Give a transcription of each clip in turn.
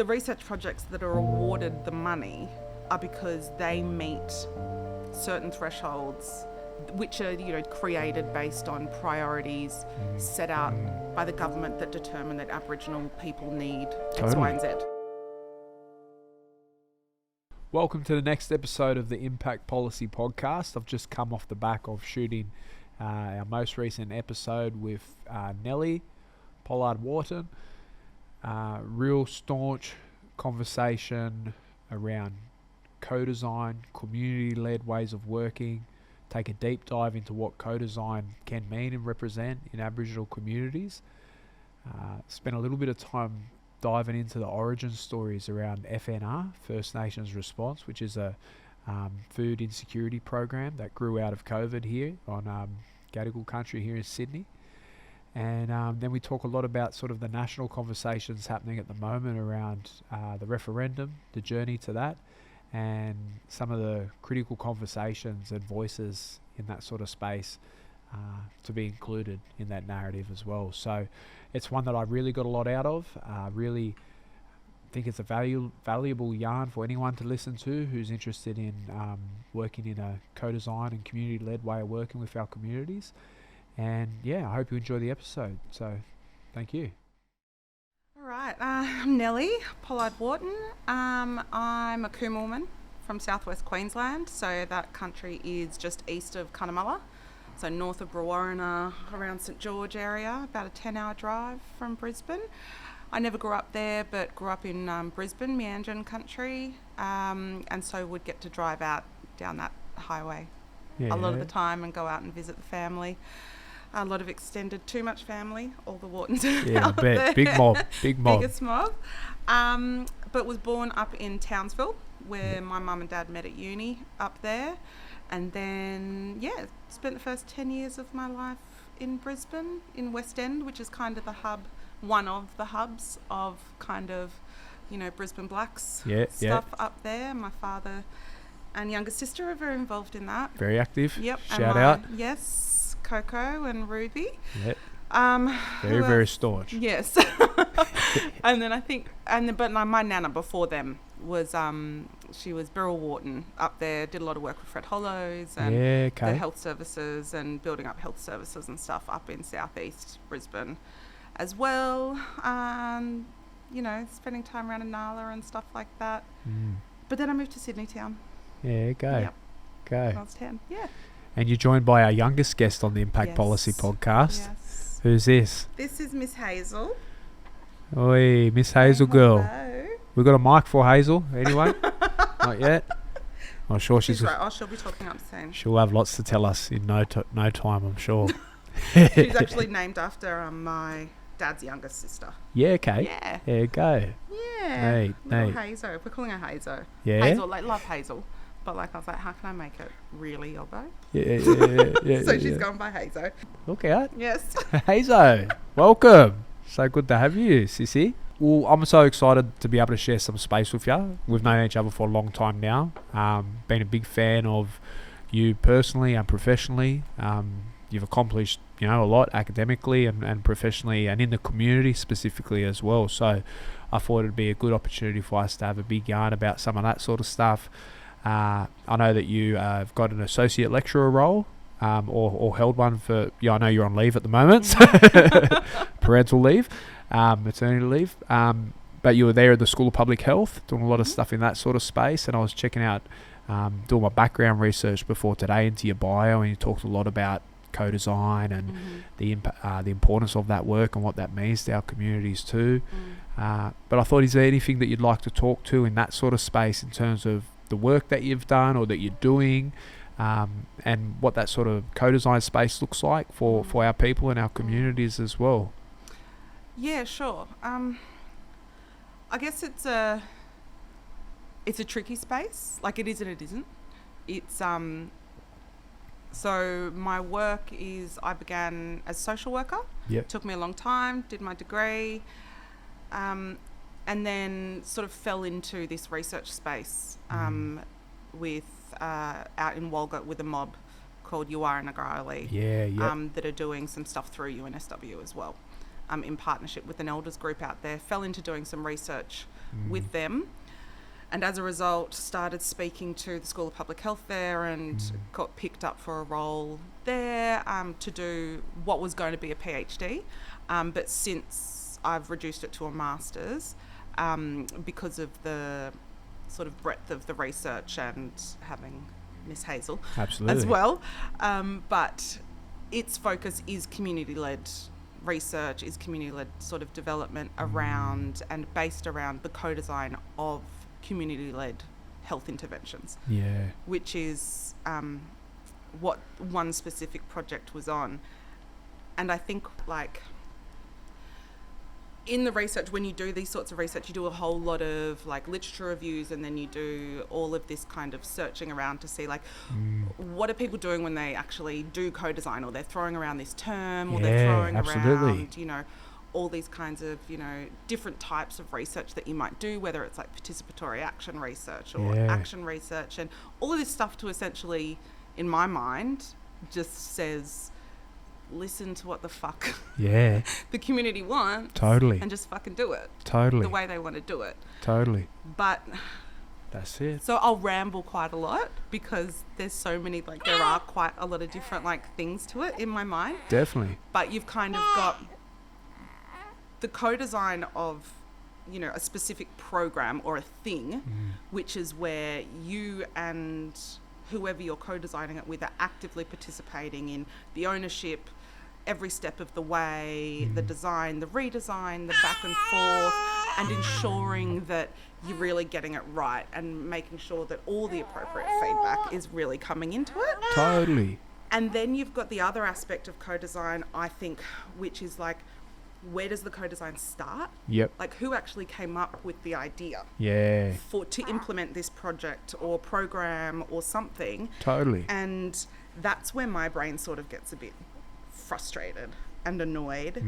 the research projects that are awarded the money are because they meet certain thresholds which are, created based on priorities set out by the government that determine that Aboriginal people need X, Y, and Z. Welcome to the next episode of the Impact Policy Podcast. I've just come off the back of shooting our most recent episode with Nellie Pollard-Wharton. Real staunch conversation around co-design, community-led ways of working, take a deep dive into what co-design can mean and represent in Aboriginal communities. Spent a little bit of time diving into the origin stories around FNR, First Nations Response, which is a food insecurity program that grew out of COVID here on Gadigal country here in Sydney. And then we talk a lot about sort of the national conversations happening at the moment around the referendum, the journey to that, and some of the critical conversations and voices in that sort of space to be included in that narrative as well. So it's one that I really got a lot out of. Really think it's a valuable yarn for anyone to listen to who's interested in working in a co-design and community-led way of working with our communities. And yeah, I hope you enjoy the episode. So thank you. All right, I'm Nellie Pollard-Wharton. I'm a Cooma woman from southwest Queensland, so that country is just east of Cunnamulla, so north of Brewarrina, around St George area, about a 10-hour drive from Brisbane. I never grew up there, but grew up in Brisbane, Meanjin country, and so would get to drive out down that highway a lot of the time and go out and visit the family. A lot of extended, too much family, all the Whartons out there. Big mob. Biggest mob. But was born up in Townsville, where my mum and dad met at uni up there. And then, spent the first 10 years of my life in Brisbane, in West End, which is kind of the hub, one of the hubs of kind of, Brisbane Blacks stuff up there. My father and younger sister are very involved in that. Very active. Yep. Shout out. Yes. Coco and Ruby. Yep. Very staunch. Yes. And then but my nana before them was she was Beryl Wharton up there, did a lot of work with Fred Hollows and the health services and building up health services and stuff up in southeast Brisbane as well. Spending time around in Nala and stuff like that. But then I moved to Sydney town. Yeah, go. Yep. Go. When I was 10. Yeah. And you're joined by our youngest guest on the Impact Policy Podcast. Yes. Who's this? This is Miss Hazel. Oi, Miss Hazel girl. Hello. We got a mic for Hazel, anyone? Not yet. I'm sure she'll be talking up soon. She'll have lots to tell us in no time, I'm sure. She's actually named after my dad's youngest sister. Yeah, okay. Yeah. There you go. Yeah. Hey. Hazel. We're calling her Hazel. Yeah. Hazel, love Hazel. But I was like, how can I make it really Yobbo? Yeah. So she's gone by Hazel. Look out. Yes. Hazel, welcome. So good to have you, sissy. Well, I'm so excited to be able to share some space with you. We've known each other for a long time now. Been a big fan of you personally and professionally. You've accomplished, a lot academically and professionally and in the community specifically as well. So I thought it'd be a good opportunity for us to have a big yarn about some of that sort of stuff. I know that you have got an associate lecturer role, or held one for, I know you're on leave at the moment, parental leave, maternity leave, but you were there at the School of Public Health doing a lot of stuff in that sort of space. And I was checking out, doing my background research before today into your bio, and you talked a lot about co-design and the importance of that work and what that means to our communities too. But I thought, is there anything that you'd like to talk to in that sort of space in terms of the work that you've done or that you're doing, and what that sort of co-design space looks like for our people and our communities as well? Yeah, sure. I guess it's a tricky space. Like, it is and it isn't. It's so my work is, I began as a social worker. Yep. Took me a long time, did my degree, and then sort of fell into this research space with out in Walgett with a mob called Yuwarra Nagrali, that are doing some stuff through UNSW as well, in partnership with an elders group out there. Fell into doing some research with them. And as a result, started speaking to the School of Public Health there and got picked up for a role there to do what was going to be a PhD. But since I've reduced it to a master's because of the sort of breadth of the research and having Miss Hazel as well. But its focus is community-led research, is community-led sort of development around and based around the co-design of community-led health interventions, which is what one specific project was on. And I think, like, in the research, when you do these sorts of research, you do a whole lot of like literature reviews, and then you do all of this kind of searching around to see like what are people doing when they actually do co-design, or they're throwing around this term, or they're throwing around, you know, all these kinds of, you know, different types of research that you might do, whether it's like participatory action research or action research, and all of this stuff to essentially, in my mind, just says, listen to what the fuck the community wants, and just fucking do it the way they want to do it. But that's it. So I'll ramble quite a lot because there's so many, like, there are quite a lot of different like things to it in my mind. Definitely. But you've kind of got the co-design of, you know, a specific program or a thing, which is where you and whoever you're co-designing it with are actively participating in the ownership, every step of the way, the design, the redesign, the back and forth, and ensuring that you're really getting it right and making sure that all the appropriate feedback is really coming into it. And then you've got the other aspect of co-design, I think, which is like, where does the co-design start? Like, who actually came up with the idea to implement this project or program or something? And that's where my brain sort of gets a bit frustrated and annoyed,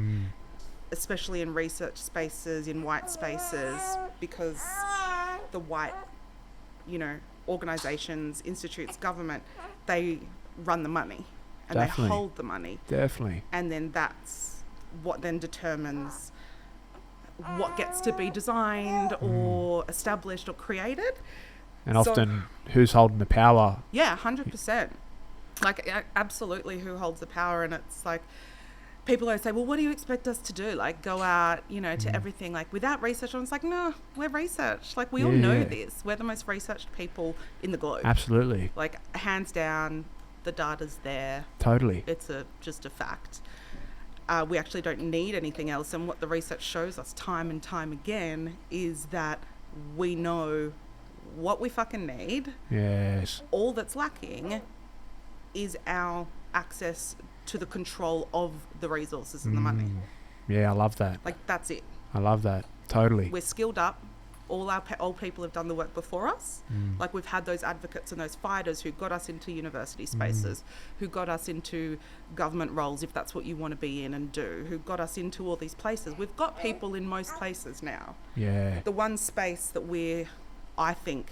especially in research spaces, in white spaces, because the white, you know, organisations, institutes, government, they run the money and they hold the money. And then that's what then determines what gets to be designed or established or created. And often who's holding the power. 100%. Like, absolutely, who holds the power. And it's like, people always say, well, what do you expect us to do? Like, go out, you know, to everything, like, without research? And it's like, no, we're research. Like, we all know this. We're the most researched people in the globe. Like, hands down, the data's there. It's just a fact. We actually don't need anything else. And what the research shows us time and time again is that we know what we fucking need. All that's lacking is our access to the control of the resources and the money. I love that. Like, that's it. I love that. We're skilled up. All our old people have done the work before us. Like, we've had those advocates and those fighters who got us into university spaces, who got us into government roles, if that's what you want to be in and do, who got us into all these places. We've got people in most places now. The one space that we're, I think,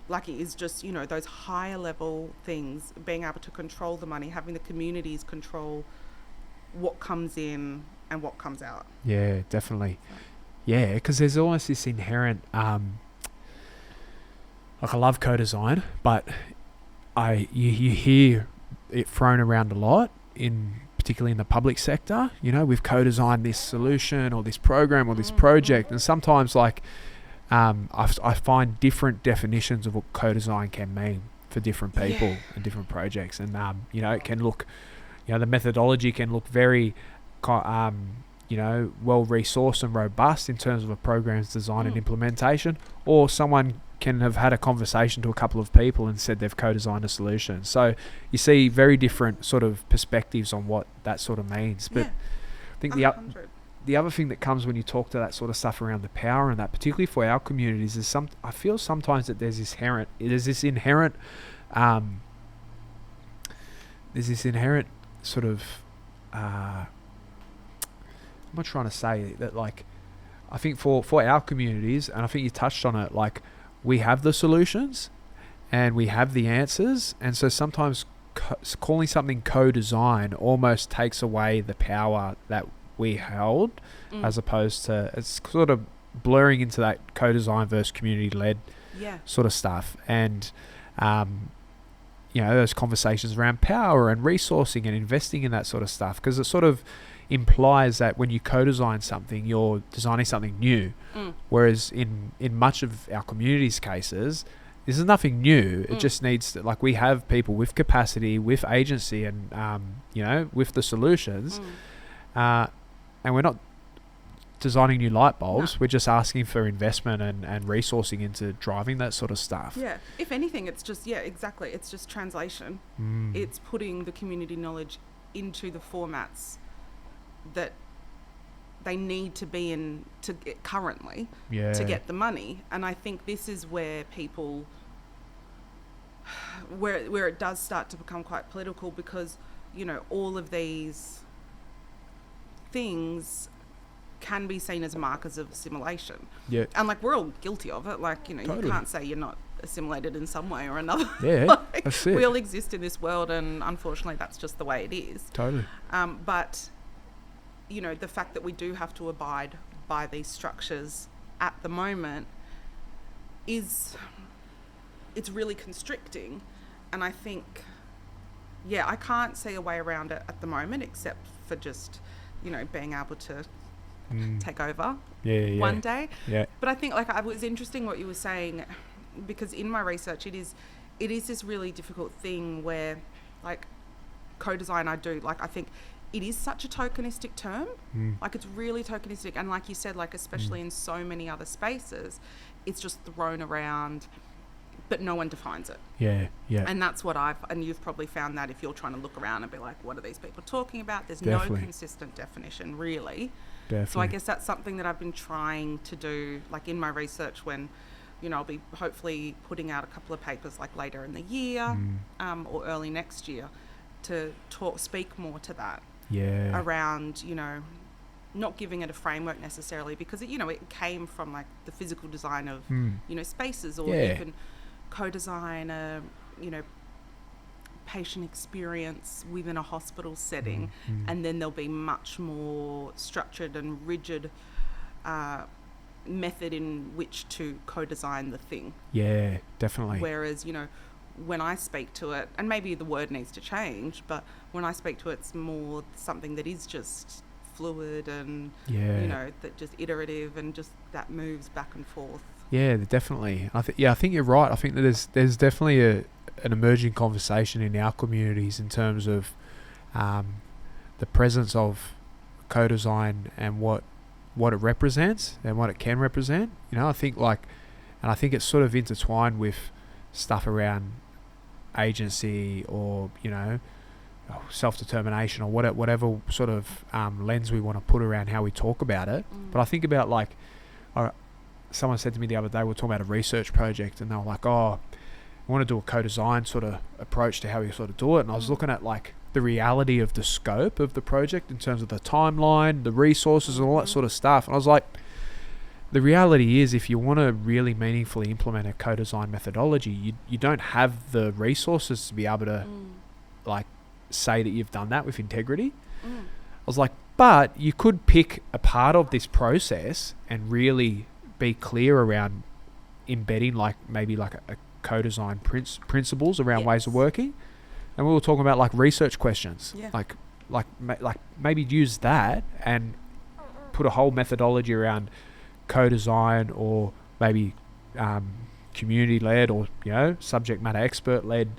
lucky is just, you know, those higher level things, being able to control the money, having the communities control what comes in and what comes out. Definitely. Because there's almost this inherent, like, I love co-design, but you hear it thrown around a lot, particularly in the public sector. You know, we've co-designed this solution or this program or this project, and sometimes, like, I find different definitions of what co-design can mean for different people and different projects, and you know, it can look, you know, the methodology can look very you know, well resourced and robust in terms of a program's design and implementation, or someone can have had a conversation to a couple of people and said they've co-designed a solution. So you see very different sort of perspectives on what that sort of means. But I think the other thing that comes when you talk to that sort of stuff around the power and that, particularly for our communities, is I feel sometimes that there's this inherent sort of I'm not trying to say that, like, I think for our communities, and I think you touched on it, like, we have the solutions and we have the answers, and so sometimes calling something co-design almost takes away the power that we held, as opposed to, it's sort of blurring into that co-design versus community-led Yeah. sort of stuff. And, those conversations around power and resourcing and investing in that sort of stuff, because it sort of implies that when you co-design something, you're designing something new. Whereas in much of our community's cases, this is nothing new. It just needs to, like, we have people with capacity, with agency, and with the solutions, and we're not designing new light bulbs. No. We're just asking for investment and resourcing into driving that sort of stuff. Yeah. If anything, it's just, exactly. It's just translation. It's putting the community knowledge into the formats that they need to be in to get currently to get the money. And I think this is where people, where it does start to become quite political, because, all of these things can be seen as markers of assimilation. Yeah. And like, we're all guilty of it. Like, Totally. you can't say you're not assimilated in some way or another. Yeah, Like, that's it. we all exist in this world, and unfortunately that's just the way it is. Totally. But, the fact that we do have to abide by these structures at the moment it's really constricting. And I think, I can't see a way around it at the moment, except for just, being able to take over one day. Yeah. But I think, like, it was interesting what you were saying, because in my research, it is this really difficult thing where, like, co-design, I think it is such a tokenistic term. Like, it's really tokenistic. And like you said, like, especially in so many other spaces, it's just thrown around, but no one defines it. Yeah. And that's what and you've probably found that if you're trying to look around and be like, what are these people talking about? There's Definitely. no consistent definition, really. Definitely. So I guess that's something that I've been trying to do, like, in my research, when, I'll be hopefully putting out a couple of papers, like, later in the year, or early next year, to speak more to that. Yeah. Around, not giving it a framework necessarily, because it, it came from, like, the physical design of, spaces, or even co-design a, patient experience within a hospital setting, and then there'll be much more structured and rigid method in which to co-design the thing. Yeah, definitely. Whereas, when I speak to it, and maybe the word needs to change, but when I speak to it, it's more something that is just fluid and, that just iterative, and just that moves back and forth. Yeah, definitely. I think you're right. I think that there's definitely an emerging conversation in our communities in terms of the presence of co-design and what it represents and what it can represent. I think and I think it's sort of intertwined with stuff around agency, or self-determination, or whatever sort of lens we want to put around how we talk about it. But I think about, like, someone said to me the other day, we were talking about a research project, and they were like, I want to do a co-design sort of approach to how we sort of do it. And I was looking at, like, the reality of the scope of the project in terms of the timeline, the resources, and all that sort of stuff. And I was like, the reality is, if you want to really meaningfully implement a co-design methodology, you don't have the resources to be able to like, say that you've done that with integrity. I was like, but you could pick a part of this process and really be clear around embedding, like, maybe like a co-design principles around ways of working. And we were talking about, like, research questions, like maybe use that and put a whole methodology around co-design, or maybe community-led, or subject matter expert-led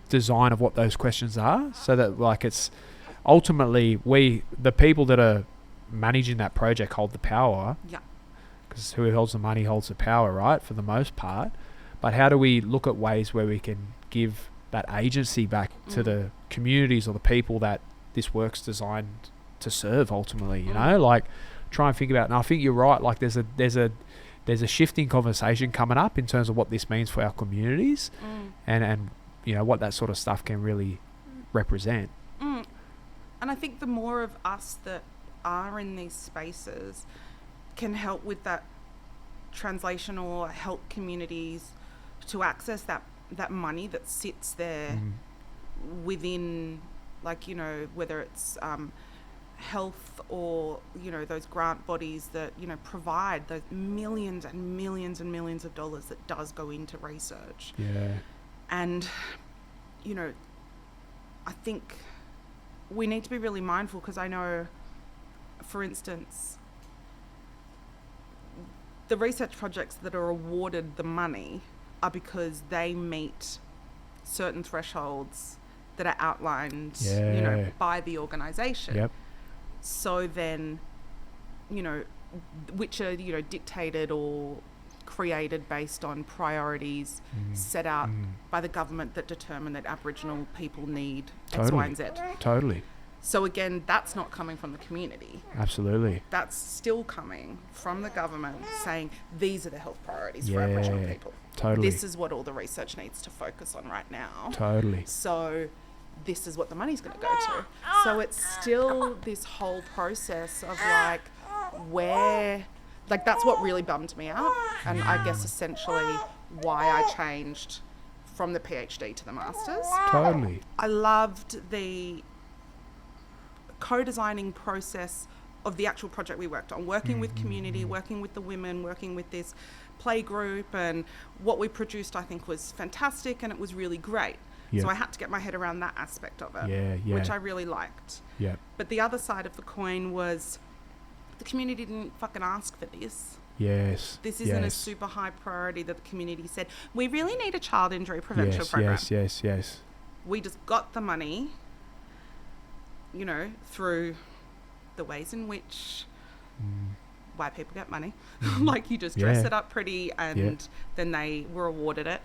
design of what those questions are, so that, like, it's ultimately the people that are managing that project hold the power. Because who holds the money holds the power, right, for the most part. But how do we look at ways where we can give that agency back to the communities or the people that this work's designed to serve ultimately, like, try and think about. And I think you're right, like, there's a shifting conversation coming up in terms of what this means for our communities, and what that sort of stuff can really represent. And I think the more of us that are in these spaces can help with that translation, or help communities to access that money that sits there within, like, whether it's health or, you know, those grant bodies that, you know, provide those millions and millions and millions of dollars that does go into research. Yeah. And, you know, I think we need to be really mindful, because I know, for instance, the research projects that are awarded the money are because they meet certain thresholds that are outlined, you know, by the organisation. Yep. So then, you know, which are, you know, dictated or created based on priorities set out by the government that determine that Aboriginal people need X, Y, and Z. Totally. So again, that's not coming from the community. Absolutely. That's still coming from the government saying these are the health priorities for Aboriginal people. Totally. This is what all the research needs to focus on right now. Totally. So this is what the money's going to go to. So it's still this whole process of like where, like that's what really bummed me out. And I guess essentially why I changed from the PhD to the Masters. Totally. I loved the co-designing process of the actual project we worked on, working with community, working with the women, working with this play group, and what we produced I think was fantastic and it was really great. Yep. So I had to get my head around that aspect of it, which I really liked. Yep. But the other side of the coin was the community didn't fucking ask for this. Yes. This isn't a super high priority that the community said, we really need a child injury prevention program. Yes. We just got the money, you know, through the ways in which white people get money. Like you just dress it up pretty and then they were awarded it.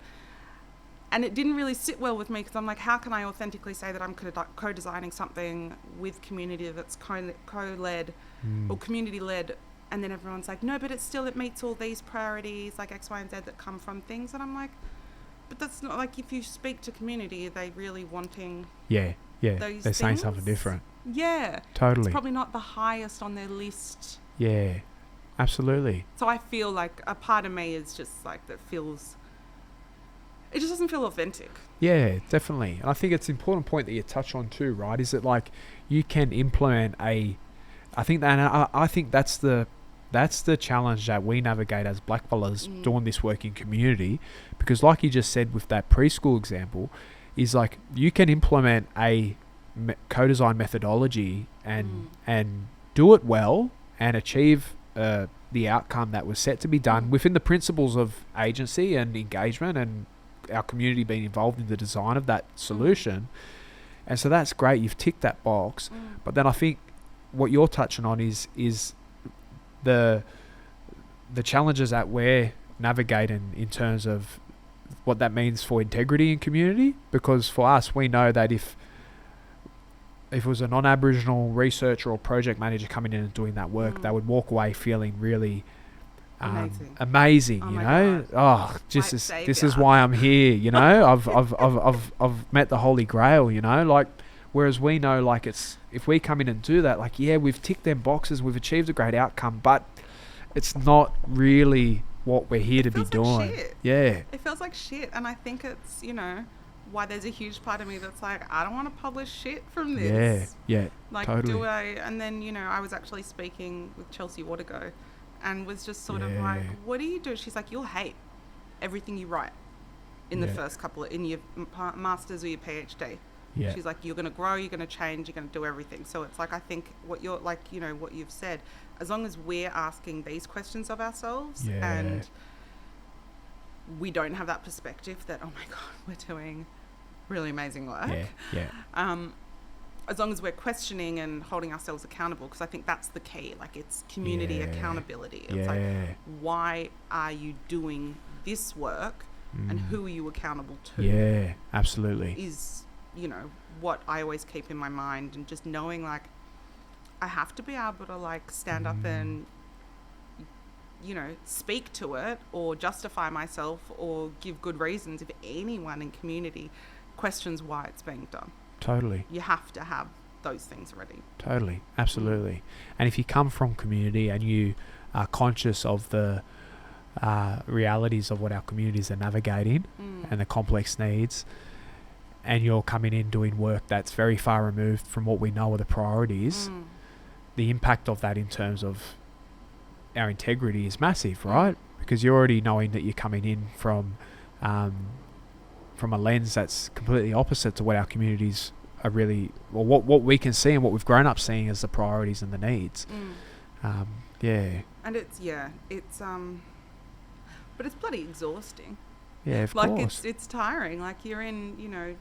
And it didn't really sit well with me, because I'm like, how can I authentically say that I'm co-designing something with community that's co-led or community-led, and then everyone's like, no, but it meets all these priorities, like X, Y, and Z that come from things. And I'm like, but that's not, like, if you speak to community, are they really wanting those they're saying something different. Yeah. Totally. It's probably not the highest on their list. Yeah, absolutely. So I feel like a part of me is just like, it just doesn't feel authentic. Yeah, definitely. And I think it's an important point that you touch on too, right? Is that like you can implement I think that's the challenge that we navigate as blackfellas doing this work in community, because like you just said with that preschool example, is like you can implement a co-design methodology and do it well and achieve the outcome that was set to be done within the principles of agency and engagement and our community being involved in the design of that solution. And so that's great, you've ticked that box. But then I think what you're touching on is the challenges that we're navigating in terms of what that means for integrity in community. Because for us, we know that if it was a non-Aboriginal researcher or project manager coming in and doing that work, they would walk away feeling really amazing, you know. Oh, this is why I'm here, you know. I've met the Holy Grail, you know. Like, whereas we know, like, it's if we come in and do that, like, yeah, we've ticked them boxes, we've achieved a great outcome, but it's not really what we're here to be doing. Shit. Yeah, it feels like shit, and I think it's, you know, why there's a huge part of me that's like, I don't want to publish shit from this. Yeah, like, totally. do I? And then, you know, I was actually speaking with Chelsea Watergo, and was just sort of like, what do you do? She's like, you'll hate everything you write in the first couple in your master's or your PhD. She's like, you're going to grow, you're going to change, you're going to do everything. So it's like, I think what you're like, you know, what you've said, as long as we're asking these questions of ourselves and we don't have that perspective that, oh my God, we're doing really amazing work. As long as we're questioning and holding ourselves accountable, because I think that's the key. Like, it's community accountability. It's like, why are you doing this work and who are you accountable to? Yeah, absolutely. Is, you know, what I always keep in my mind, and just knowing, like, I have to be able to, like, stand up and, you know, speak to it or justify myself or give good reasons if anyone in community questions why it's being done. Totally. You have to have those things ready. Totally. Absolutely. And if you come from community and you are conscious of the realities of what our communities are navigating and the complex needs, and you're coming in doing work that's very far removed from what we know are the priorities, the impact of that in terms of our integrity is massive, right? Because you're already knowing that you're coming in from a lens that's completely opposite to what our communities are really, or what we can see and what we've grown up seeing as the priorities and the needs. And it's but it's bloody exhausting. Yeah, of like course. it's tiring. Like you're in,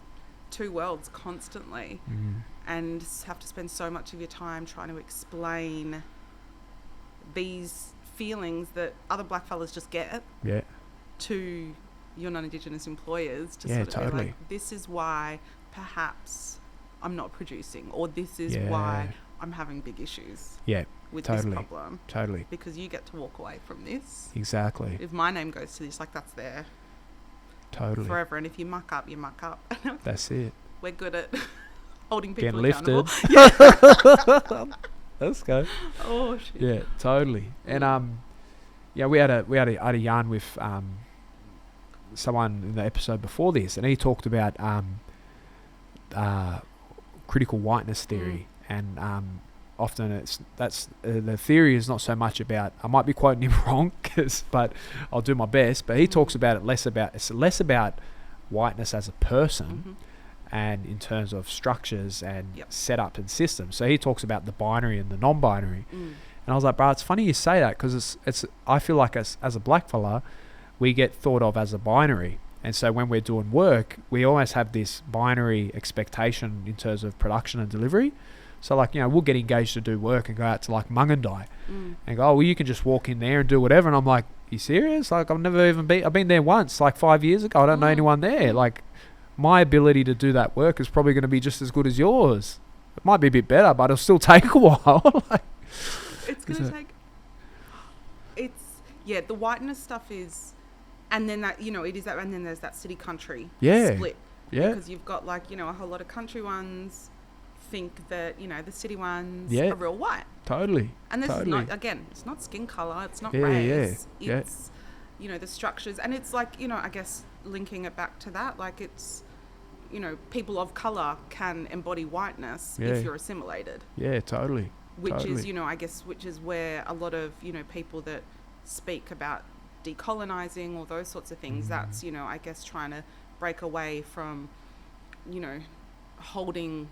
two worlds constantly, and have to spend so much of your time trying to explain these feelings that other blackfellas just get to your non-Indigenous employers to sort of be like, this is why perhaps I'm not producing, or this is why I'm having big issues with this problem. Totally. Because you get to walk away from this. Exactly. If my name goes to this, like, that's there forever. And if you muck up, you muck up. That's it. We're good at holding people getting accountable. Lifted. Let's go. Oh shit. Yeah, totally. And we had a yarn with someone in the episode before this, and he talked about critical whiteness theory, and often that's the theory is not so much about, I might be quoting him wrong, but I'll do my best. But he talks about it's less about whiteness as a person, and in terms of structures and setup and systems. So he talks about the binary and the non-binary. And I was like, bro, it's funny you say that, because it's I feel like as a black fella, we get thought of as a binary. And so when we're doing work, we almost have this binary expectation in terms of production and delivery. So like, we'll get engaged to do work and go out to like Mungandai and go, oh, well, you can just walk in there and do whatever. And I'm like, you serious? Like, I've been there once, like 5 years ago. I don't know anyone there. Like, my ability to do that work is probably going to be just as good as yours. It might be a bit better, but it'll still take a while. It's going to take... the whiteness stuff is... And then that, it is that, and then there's that city country split. Yeah. Because you've got like, a whole lot of country ones think that, the city ones are real white. Totally. And this is not, again, it's not skin colour, it's not race. It's, the structures. And it's like, I guess linking it back to that, like it's, people of colour can embody whiteness if you're assimilated. Yeah, totally. Which is, which is where a lot of, people that speak about decolonizing or those sorts of things, that's, I guess trying to break away from, holding,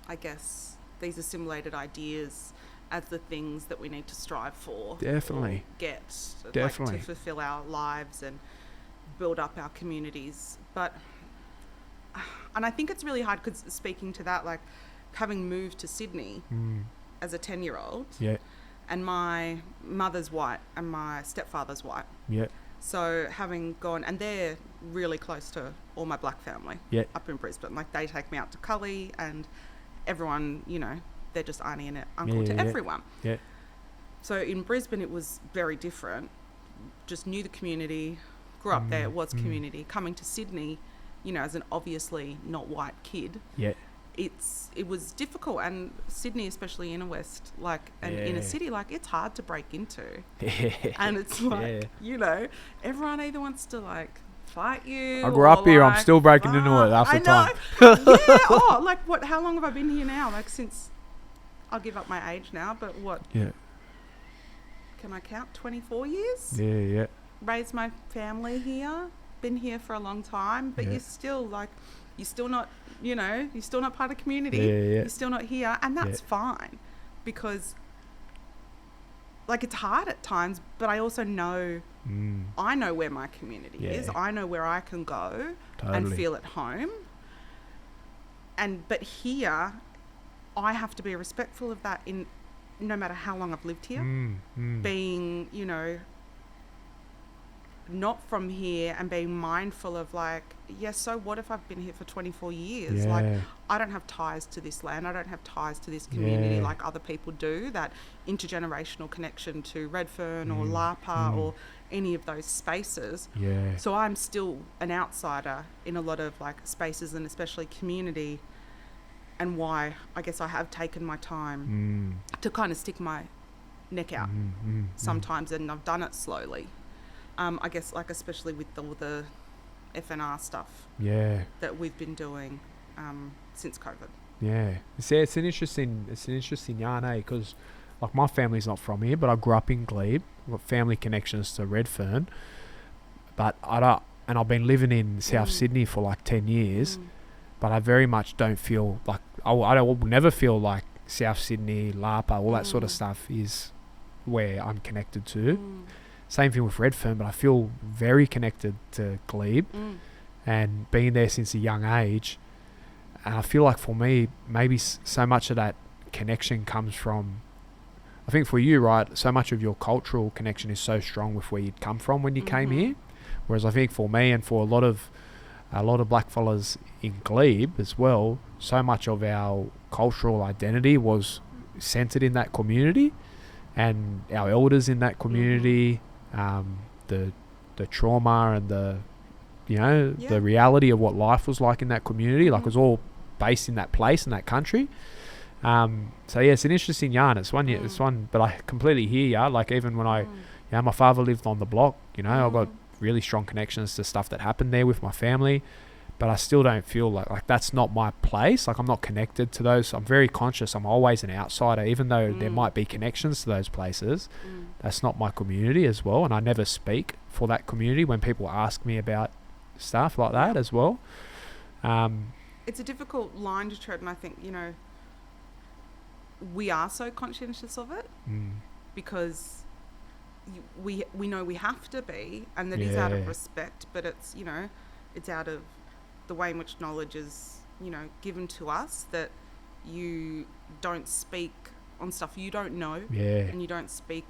I guess, these assimilated ideas as the things that we need to strive for. Definitely. Like, to fulfill our lives and build up our communities. But, and I think it's really hard, because speaking to that, like having moved to Sydney as a 10-year-old, and my mother's white and my stepfather's white. Yeah. So having gone, and they're really close to all my black family up in Brisbane. Like, they take me out to Cully, and everyone, they're just auntie and uncle to everyone. Yeah. So in Brisbane, it was very different. Just knew the community, grew up there, it was community. Coming to Sydney, as an obviously not white kid. Yeah. It was difficult, and Sydney, especially inner west, like, and inner city, like, it's hard to break into. And it's like, everyone either wants to like fight you. I grew up here, I'm still breaking into it half the time. How long have I been here now? Like, since, I'll give up my age now, but what? Yeah. Can I count? 24 years? Yeah. Raised my family here, been here for a long time, but you're still like, you're still not, you're still not part of the community. You're still not here. And that's fine, because like, it's hard at times, but I also know, I know where my community is. I know where I can go and feel at home. But here, I have to be respectful of that in no matter how long I've lived here. Being, not from here, and being mindful of like, so what if I've been here for 24 years? Like, I don't have ties to this land, I don't have ties to this community like other people do, that intergenerational connection to Redfern or Lapa or any of those spaces. So I'm still an outsider in a lot of like spaces, and especially community, and why I guess I have taken my time to kind of stick my neck out sometimes, and I've done it slowly. I guess, like, especially with all the FNR stuff that we've been doing, since COVID. Yeah. It's an interesting yarn, because like my family's not from here, but I grew up in Glebe. I've got family connections to Redfern, but I've been living in South Sydney for like 10 years, but I very much don't feel like I will never feel like South Sydney, Lapa, all that sort of stuff is where I'm connected to. Same thing with Redfern, but I feel very connected to Glebe and being there since a young age. And I feel like for me, maybe so much of that connection comes from, I think for you, right, so much of your cultural connection is so strong with where you'd come from when you came here. Whereas I think for me and for a lot of black fellas in Glebe as well, so much of our cultural identity was centered in that community and our elders in that community, the trauma and the reality of what life was like in that community, like it was all based in that place, in that country. So yeah, it's an interesting yarn. It's one, but I completely hear ya. Like even when my father lived on the block, I got really strong connections to stuff that happened there with my family, but I still don't feel like that's not my place. Like I'm not connected to those. I'm very conscious. I'm always an outsider, even though there might be connections to those places. That's not my community as well. And I never speak for that community when people ask me about stuff like that as well. It's a difficult line to tread, and I think, we are so conscientious of it because we know we have to be, and that is out of respect, but it's, it's out of the way in which knowledge is, given to us, that you don't speak on stuff you don't know, and you don't speak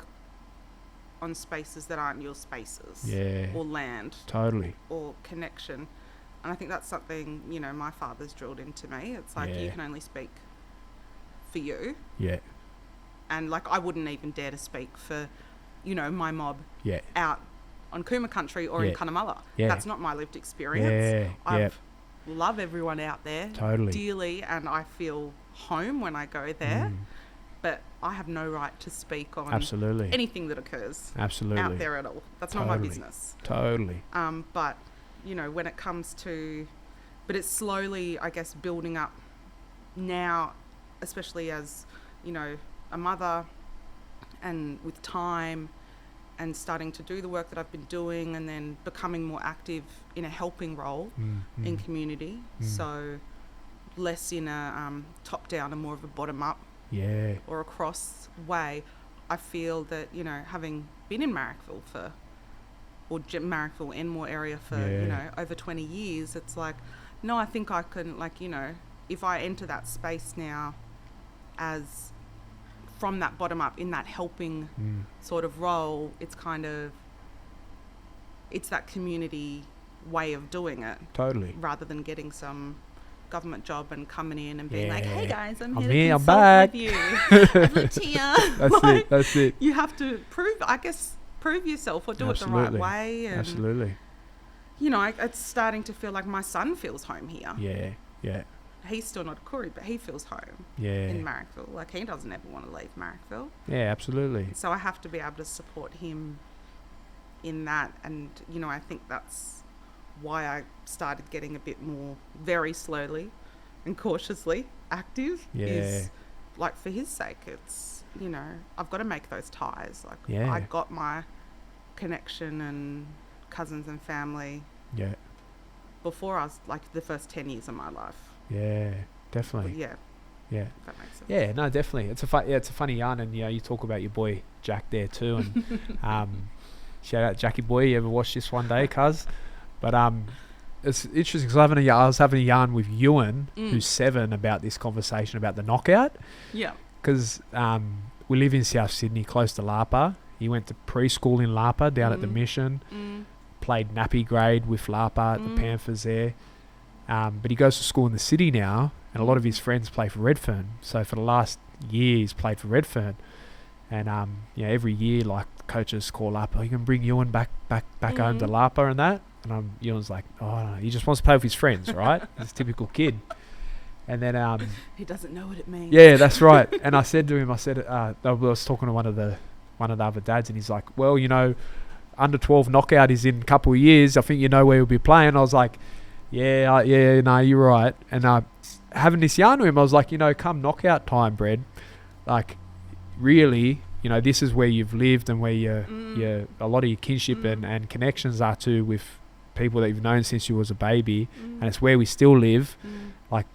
on spaces that aren't your spaces, or land, or connection. And I think that's something, my father's drilled into me. It's like, you can only speak for you. And like, I wouldn't even dare to speak for, my mob out on Cooma country or in Cunnamulla. That's not my lived experience. I love everyone out there dearly, and I feel home when I go there. But I have no right to speak on anything that occurs out there at all. That's not my business. But when it comes to, but it's slowly, I guess, building up now, especially as, a mother, and with time and starting to do the work that I've been doing, and then becoming more active in a helping role in community. So less in a top down and more of a bottom up or across way. I feel that, having been in Marrickville Marrickville Enmore area for, over 20 years, it's like, no, I think I can, if I enter that space now as from that bottom up in that helping sort of role, it's that community way of doing it. Rather than getting some government job and coming in and being like, hey guys, I'm here to consult with you. I've lived here. That's it. You have to prove yourself or do it the right way. And, it's starting to feel like my son feels home here. He's still not a Koori, but he feels home in Marrickville. Like, he doesn't ever want to leave Marrickville. So I have to be able to support him in that. And, I think that's why I started getting a bit more, very slowly and cautiously active. Is like, for his sake, it's, I've got to make those ties. Like, I got my connection and cousins and family before I was, like, the first 10 years of my life. Definitely. If that makes sense. No, definitely. It's a funny yarn, and you talk about your boy Jack there too, and shout out Jackie boy. You ever watch this one day, cuz? But it's interesting because I was having a yarn with Ewan, who's 7, about this conversation about the knockout. Because we live in South Sydney, close to Lapa. He went to preschool in Lapa down at the Mission. Played nappy grade with Lapa at the Panthers there. But he goes to school in the city now, and a lot of his friends play for Redfern. So for the last year, he's played for Redfern. And every year, like, coaches call up, you can bring Ewan back home to Lapa and that. And Ewan's like, oh, no, he just wants to play with his friends, right? He's a typical kid. And then he doesn't know what it means. Yeah, that's right. And I said to him, I was talking to one of the other dads, and he's like, well, under 12 knockout is in a couple of years. I think where he'll be playing. I was like, no, you're right. And having this yarn to him, I was like, come knockout time, Brad, like, really, this is where you've lived and where a lot of your kinship and connections are to with people that you've known since you was a baby, and it's where we still live. Like,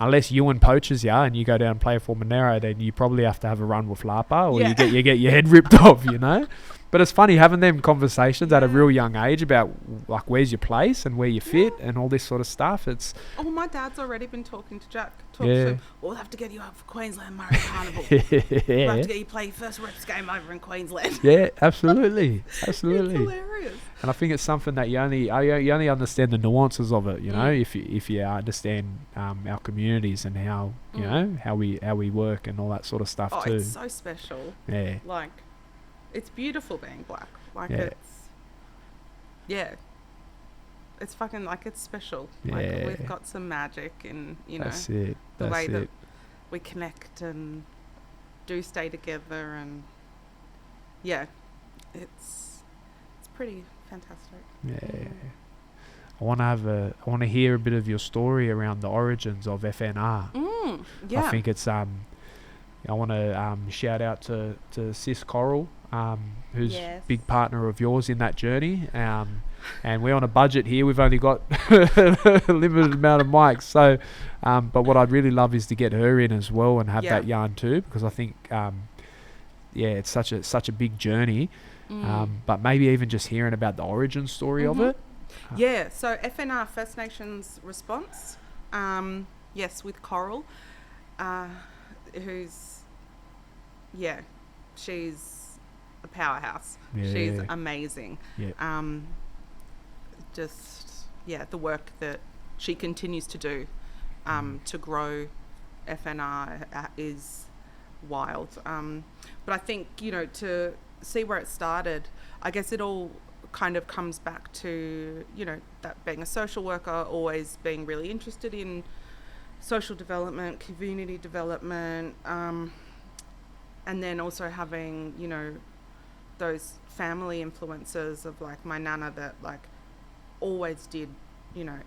unless Ewan poaches you and you go down and play for Monero, then you probably have to have a run with Lapa, or you get your head ripped off, But it's funny having them conversations at a real young age about, like, where's your place and where you fit and all this sort of stuff. It's my dad's already been talking to Jack. To him. We'll have to get you up for Queensland Murray Carnival. We'll have to get you play your first reps game over in Queensland. Yeah, absolutely. It's hilarious. And I think it's something that you only understand the nuances of it, if you understand our communities and how how we work and all that sort of stuff too. It's so special. Yeah. Like, it's beautiful being black. Like, it's fucking, like, it's special. Like, we've got some magic in, That's the way it. that we connect and do stay together, and it's pretty fantastic. Yeah. I want to hear a bit of your story around the origins of FNR. I think it's I want to shout out to Sis Coral, who's a big partner of yours in that journey. And we're on a budget here. We've only got a limited amount of mics. So, but what I'd really love is to get her in as well and have that yarn too, because I think, it's such a big journey. But maybe even just hearing about the origin story of it. So FNR, First Nations Response, with Coral, who's, she's a powerhouse. She's amazing. The work that she continues to do to grow FNR is wild. But I think, to see where it started, I guess it all kind of comes back to, that being a social worker, always being really interested in social development, community development, and then also having, those family influences of, like, my nana that, like, always did,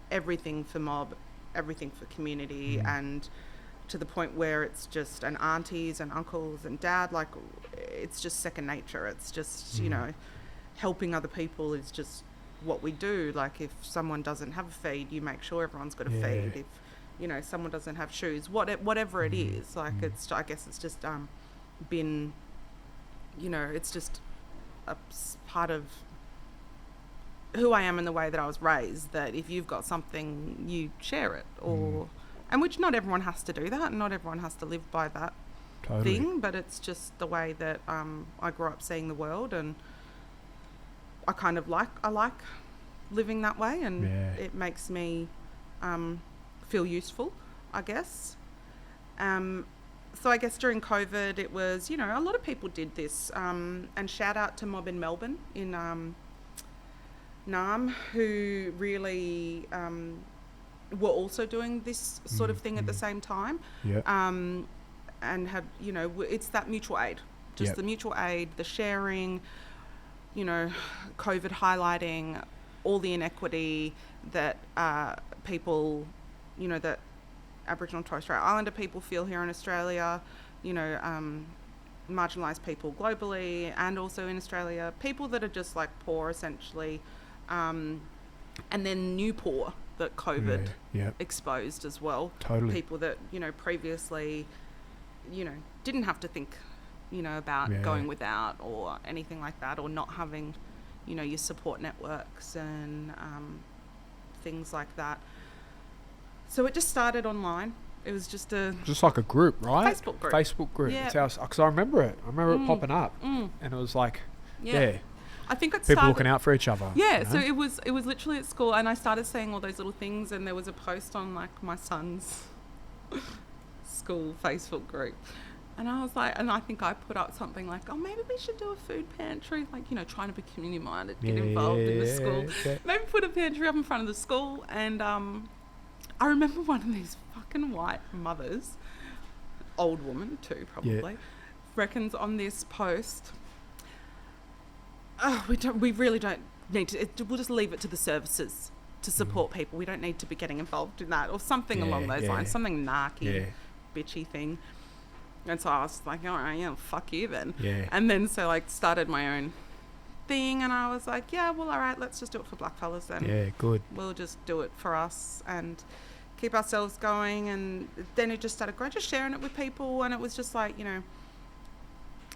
everything for mob, everything for community, and to the point where it's just, and aunties and uncles and dad, like, it's just second nature. It's just, helping other people is just what we do. Like, if someone doesn't have a feed, you make sure everyone's got a feed. If, someone doesn't have shoes, whatever it is, like, it's, I guess it's just been, it's just a part of who I am and the way that I was raised, that if you've got something, you share it, or and which not everyone has to do that, and not everyone has to live by that thing, but it's just the way that I grew up seeing the world, and I kind of like living that way, and it makes me feel useful, I guess. So I guess during COVID, it was, a lot of people did this, and shout out to Mob in Melbourne in Naarm, who really were also doing this sort of thing at the same time. And had, it's that mutual aid, just the mutual aid, the sharing, COVID highlighting all the inequity that people, that Aboriginal and Torres Strait Islander people feel here in Australia, marginalised people globally and also in Australia, people that are just, like, poor essentially, and then new poor that COVID exposed as well. People that, previously, didn't have to think, about going without or anything like that, or not having, your support networks and things like that. So it just started online. It was just like a group, right? Facebook group. Yeah. Because I remember it. I remember it popping up, and it was like, I think it people started, looking out for each other. Yeah. So it was literally at school, and I started seeing all those little things, and there was a post on, like, my son's school Facebook group, and I was like, and I think I put up something like, oh, maybe we should do a food pantry, like, trying to be community minded, get involved in the school. Maybe put a pantry up in front of the school, and I remember one of these fucking white mothers, old woman too probably, reckons on this post, oh, we really don't need to, we'll just leave it to the services. to support people. We don't need to be getting involved in that, or something along those lines, something narky, bitchy thing. And so I was like, all right, yeah, fuck you then. Yeah. And then so like started my own thing, and I was like, yeah, well, all right, let's just do it for blackfellas then. Yeah, good. We'll just do it for us and keep ourselves going. And then it just started growing, just sharing it with people, and it was just like, you know,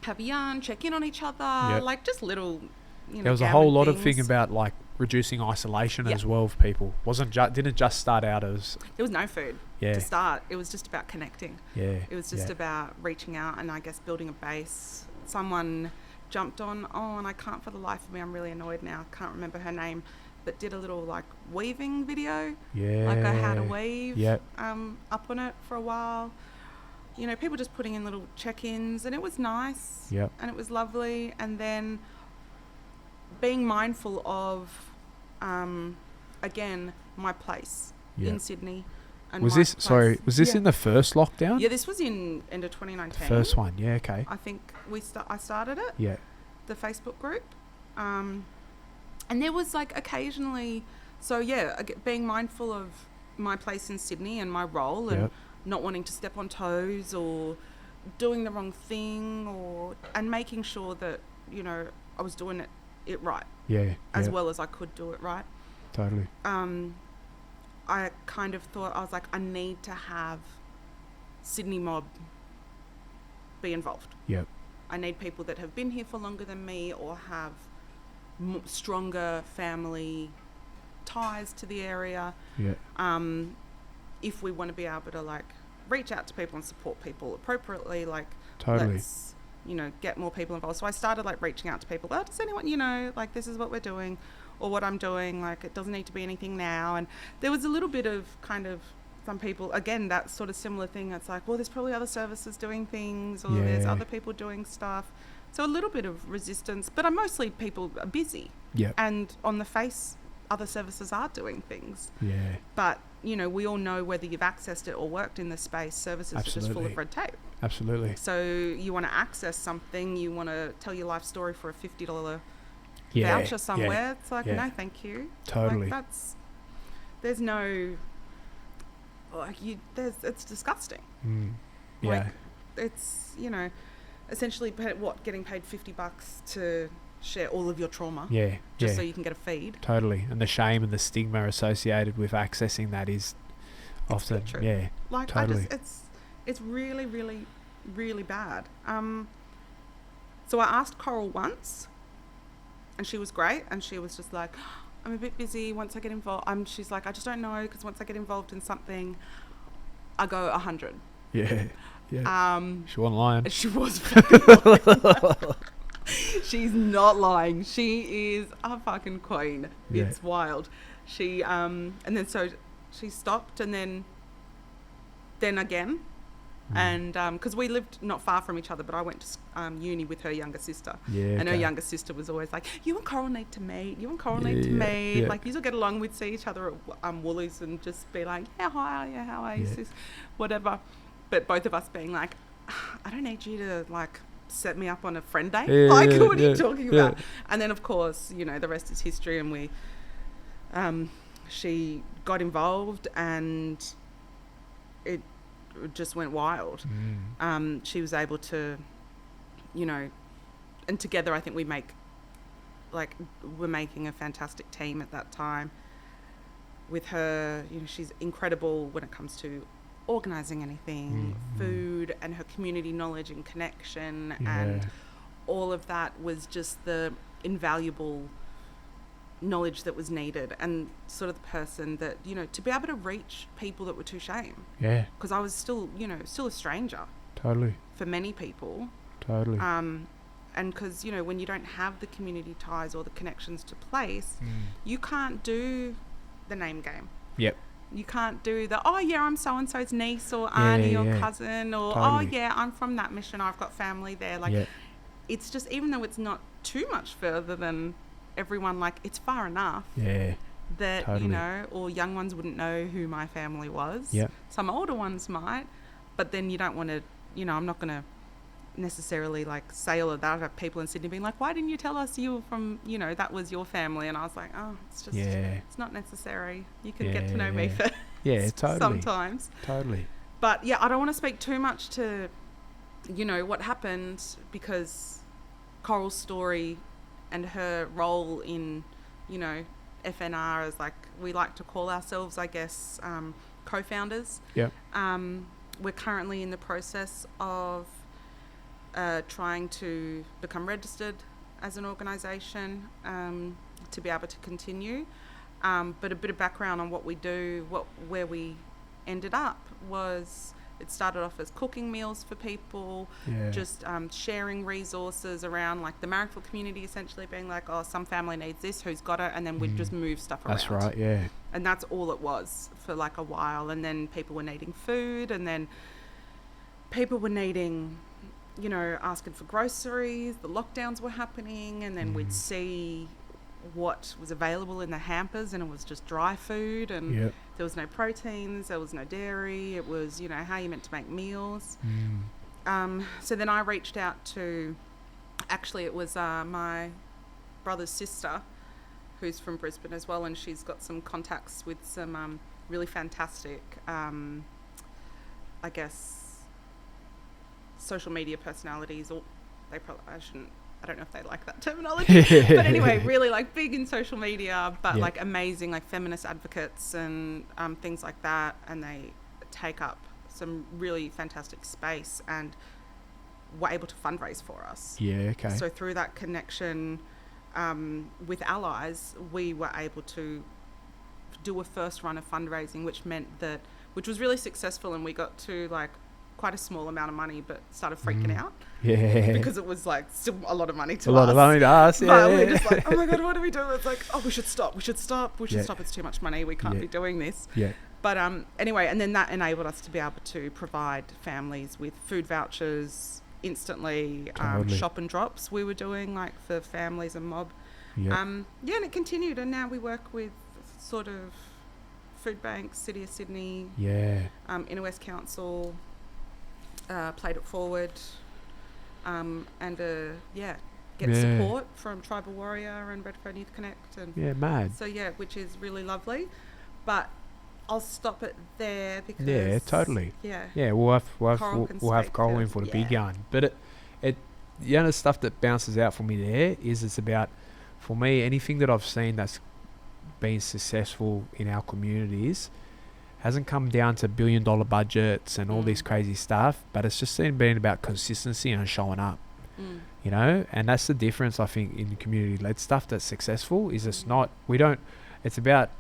have a yarn, check in on each other, like just little, you know, there was a whole lot things. of thing about like reducing isolation as well for people. Didn't just start out as there was no food to start. It was just about connecting. It was just about reaching out and I guess building a base. Someone jumped on, and I can't for the life of me, I'm really annoyed now, can't remember her name, but did a little like weaving video. Like I had a weave up on it for a while. You know, people just putting in little check-ins, and it was nice. And it was lovely. And then being mindful of, again, my place in Sydney. And was this in the first lockdown? Yeah, this was in end of 2019. First one, okay. I think I started it. Yeah. The Facebook group. And there was like occasionally, so being mindful of my place in Sydney and my role and not wanting to step on toes or doing the wrong thing and making sure that, you know, I was doing it right. As well as I could do it right. Totally. I kind of thought, I was like, I need to have Sydney Mob be involved. I need people that have been here for longer than me or have stronger family ties to the area. If we want to be able to like reach out to people and support people appropriately, like let's, you know, get more people involved. So I started like reaching out to people. Oh, does anyone, you know, like this is what we're doing or what I'm doing. Like it doesn't need to be anything now. And there was a little bit of kind of some people, again, that sort of similar thing. It's like, well, there's probably other services doing things or there's other people doing stuff. So a little bit of resistance, but mostly people are busy. And on the face, other services are doing things. But, you know, we all know whether you've accessed it or worked in the space, services are just full of red tape. So you want to access something, you want to tell your life story for a $50 voucher somewhere. It's like, no, thank you. Like there's no, like it's disgusting. Like it's, you know, essentially getting paid $50 to share all of your trauma so you can get a feed. And the shame and the stigma associated with accessing that is often like it's really, really, really bad. So I asked Coral once and she was great, and she was just like, I'm a bit busy once I get involved. She's like, I just don't know, because once I get involved in something I go 100. She wasn't lying. She was fucking lying. She's not lying. She is a fucking queen. It's wild. She and then so she stopped, and then again, and because we lived not far from each other, but I went to uni with her younger sister, and her younger sister was always like, you and Coral need to meet. You and Coral need to meet. Like, you will get along. We'd see each other at Woolies and just be like, yeah, hi, yeah, how are you, sis, whatever. But both of us being like, I don't need you to like set me up on a friend date. What are you talking about? And then of course, you know, the rest is history, and we she got involved and it just went wild. She was able to, you know, and together I think we're making a fantastic team at that time with her. You know, she's incredible when it comes to organising anything, food, and her community knowledge and connection, and all of that was just the invaluable knowledge that was needed, and sort of the person that, you know, to be able to reach people that were too shame. Because I was still, you know, still a stranger. For many people. And because, you know, when you don't have the community ties or the connections to place, you can't do the name game. You can't do the, oh yeah, I'm so-and-so's niece or auntie or cousin, or oh yeah, I'm from that mission, I've got family there. Like, it's just, even though it's not too much further than everyone, like, it's far enough that, you know, or young ones wouldn't know who my family was. Some older ones might, but then you don't want to, you know, I'm not going to necessarily like say all of that. I have people in Sydney being like, why didn't you tell us you were from, that was your family? And I was like, oh, it's just, it's not necessary. You can get to know me first. Yeah, totally. Sometimes. Totally. But yeah, I don't want to speak too much to, what happened, because Coral's story and her role in, FNR, as like we like to call ourselves, I guess, co-founders. Yeah. We're currently in the process of trying to become registered as an organisation to be able to continue. But a bit of background on what we do, where we ended up was, it started off as cooking meals for people, just sharing resources around like the Marrickville community, essentially being like, oh, some family needs this, who's got it, and then we'd just move stuff around. That's right, yeah. And that's all it was for like a while. And then people were needing food, and then people were needing, asking for groceries. The lockdowns were happening, and then we'd see what was available in the hampers, and it was just dry food, and there was no proteins, there was no dairy. It was, how you meant to make meals. So then I reached out to, actually it was my brother's sister, who's from Brisbane as well, and she's got some contacts with some really fantastic, I guess, social media personalities, or they probably, I don't know if they like that terminology, but anyway, really like big in social media, but like amazing, like feminist advocates and things like that. And they take up some really fantastic space and were able to fundraise for us. Yeah, okay. So through that connection with allies, we were able to do a first run of fundraising, which was really successful, and we got to like quite a small amount of money, but started freaking out. Yeah. Because it was like still a lot of money to us. A lot of money to us, yeah. But we're just like, oh my God, what do we do? It's like, oh, we should stop. Stop. It's too much money. We can't be doing this. Yeah. But anyway, and then that enabled us to be able to provide families with food vouchers instantly, shop and drops we were doing like for families and mob. Yeah. And it continued, and now we work with sort of food banks, City of Sydney, Inner West Council, Played It Forward, and get support from Tribal Warrior and Redfern Youth Connect, and mad. So which is really lovely. But I'll stop it there because totally. Yeah, we'll have Coral in for the big gun. But it the stuff that bounces out for me there is it's about, for me, anything that I've seen that's been successful in our communities hasn't come down to $1 billion budgets and all this crazy stuff, but it's just been about consistency and showing up. And that's the difference, I think, in community-led stuff that's successful. Is it's about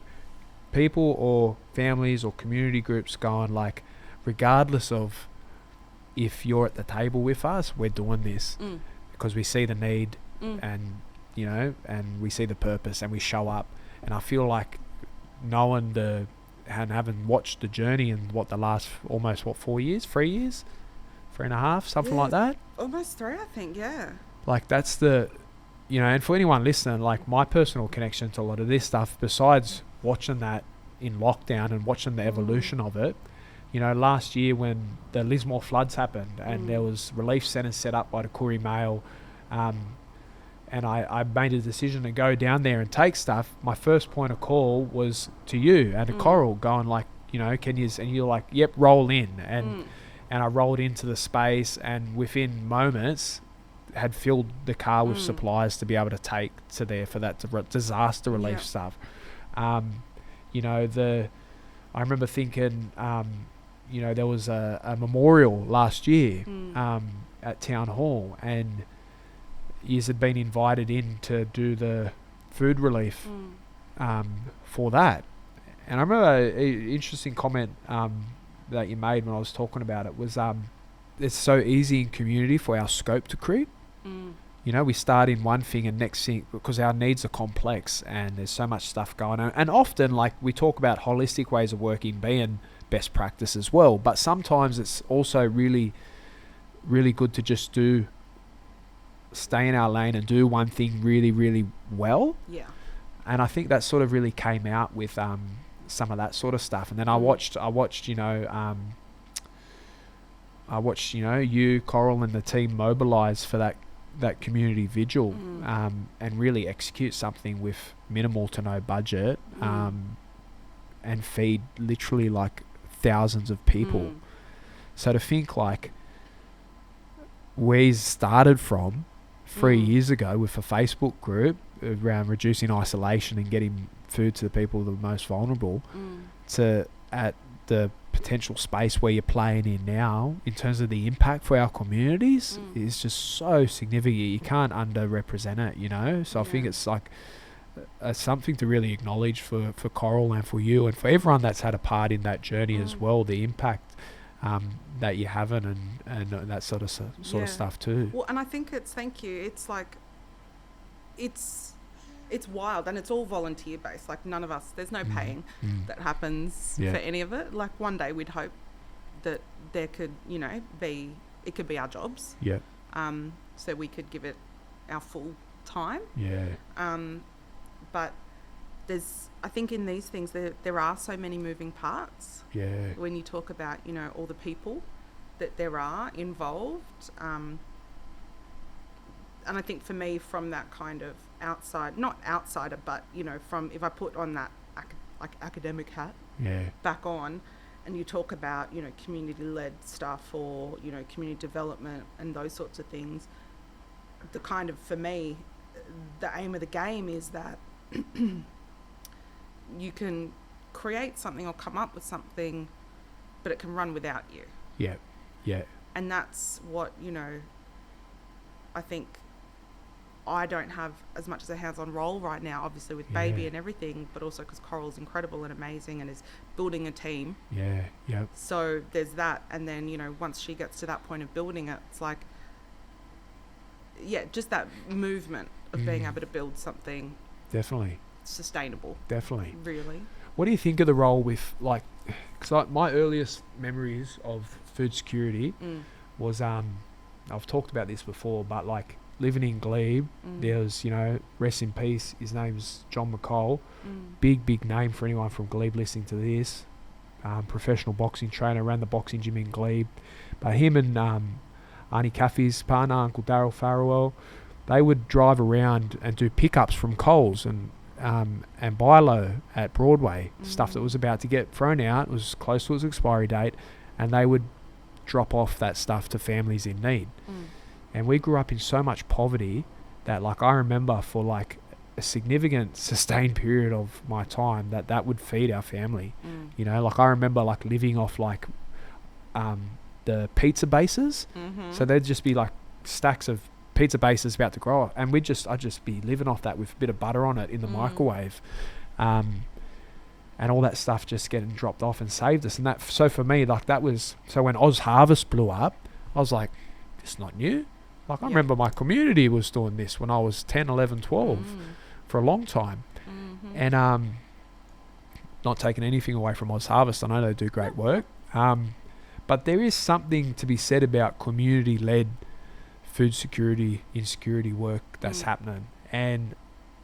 people or families or community groups going like, regardless of if you're at the table with us, we're doing this because we see the need and and we see the purpose and we show up. And I feel like knowing and having watched the journey in the last almost 4 years, 3 years, 3.5, something like that. Almost 3, I think. Yeah. Like that's the, and for anyone listening, like my personal connection to a lot of this stuff, besides watching that in lockdown and watching the evolution of it, last year when the Lismore floods happened and there was relief centres set up by the Koori Mail, and I made a decision to go down there and take stuff, my first point of call was to you and to Coral, going like, can you, and you're like, yep, roll in. And I rolled into the space, and within moments had filled the car with supplies to be able to take to there for that disaster relief stuff. I remember thinking, there was a memorial last year at Town Hall, and yous had been invited in to do the food relief for that. And I remember an interesting comment that you made when I was talking about it was it's so easy in community for our scope to creep. We start in one thing and next thing, because our needs are complex and there's so much stuff going on. And often, like, we talk about holistic ways of working being best practice as well, but sometimes it's also really, really good to just stay in our lane and do one thing really, really well. Yeah. And I think that sort of really came out with some of that sort of stuff. And then I watched I watched, you, Coral, and the team mobilise for that community vigil, and really execute something with minimal to no budget, and feed literally like thousands of people. So to think like we started from 3 years ago with a Facebook group around reducing isolation and getting food to the people the most vulnerable, to at the potential space where you're playing in now in terms of the impact for our communities is just so significant. You can't underrepresent it, so I think it's like something to really acknowledge for Coral and for you and for everyone that's had a part in that journey as well, the impact that you're having and that sort of stuff too. Well, and I think thank you, it's like it's wild, and it's all volunteer based. Like none of us, there's no paying that happens for any of it. Like one day we'd hope that there could, it could be our jobs. Yeah. So we could give it our full time. Yeah. But I think in these things there are so many moving parts. Yeah. When you talk about, all the people that there are involved. And I think for me, from that kind of not outsider, but, from if I put on that academic hat back on, and you talk about, community-led stuff or, community development and those sorts of things, the kind of, for me, the aim of the game is that you can create something or come up with something, but it can run without you. Yeah, yeah. And that's what, I think I don't have as much as a hands-on role right now, obviously with baby and everything, but also because Coral's incredible and amazing and is building a team. Yeah, yeah. So there's that, and then, once she gets to that point of building it, it's like, just that movement of being able to build something definitely sustainable. Definitely. Really. What do you think of the role with, like, because my earliest memories of food security was, I've talked about this before, but like living in Glebe, there was, rest in peace, his name's John McCall, big name for anyone from Glebe listening to this, professional boxing trainer, ran the boxing gym in Glebe, but him and Arnie Caffey's partner, Uncle Daryl Farrell, they would drive around and do pickups from Coles and buy low at Broadway, stuff that was about to get thrown out, was close to its expiry date, and they would drop off that stuff to families in need. And we grew up in so much poverty that, like, I remember for like a significant sustained period of my time that would feed our family. Like I remember like living off like the pizza bases. So there'd just be like stacks of pizza bases about to grow, and I'd just be living off that with a bit of butter on it in the microwave, and all that stuff just getting dropped off and saved us. And that, so for me, like that was, so when Oz Harvest blew up, I was like, it's not new. Like I remember my community was doing this when I was 10, 11, 12 for a long time. And not taking anything away from Oz Harvest, I know they do great work, but there is something to be said about community-led food security, insecurity work that's happening. And,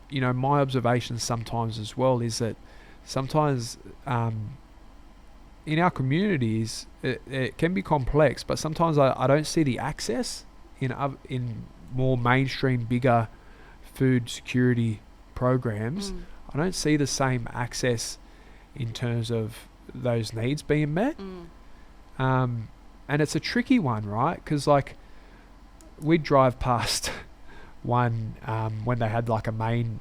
my observations sometimes as well is that sometimes in our communities, it can be complex, but sometimes I don't see the access in more mainstream, bigger food security programs. I don't see the same access in terms of those needs being met. And it's a tricky one, right? Because like we'd drive past one when they had like a main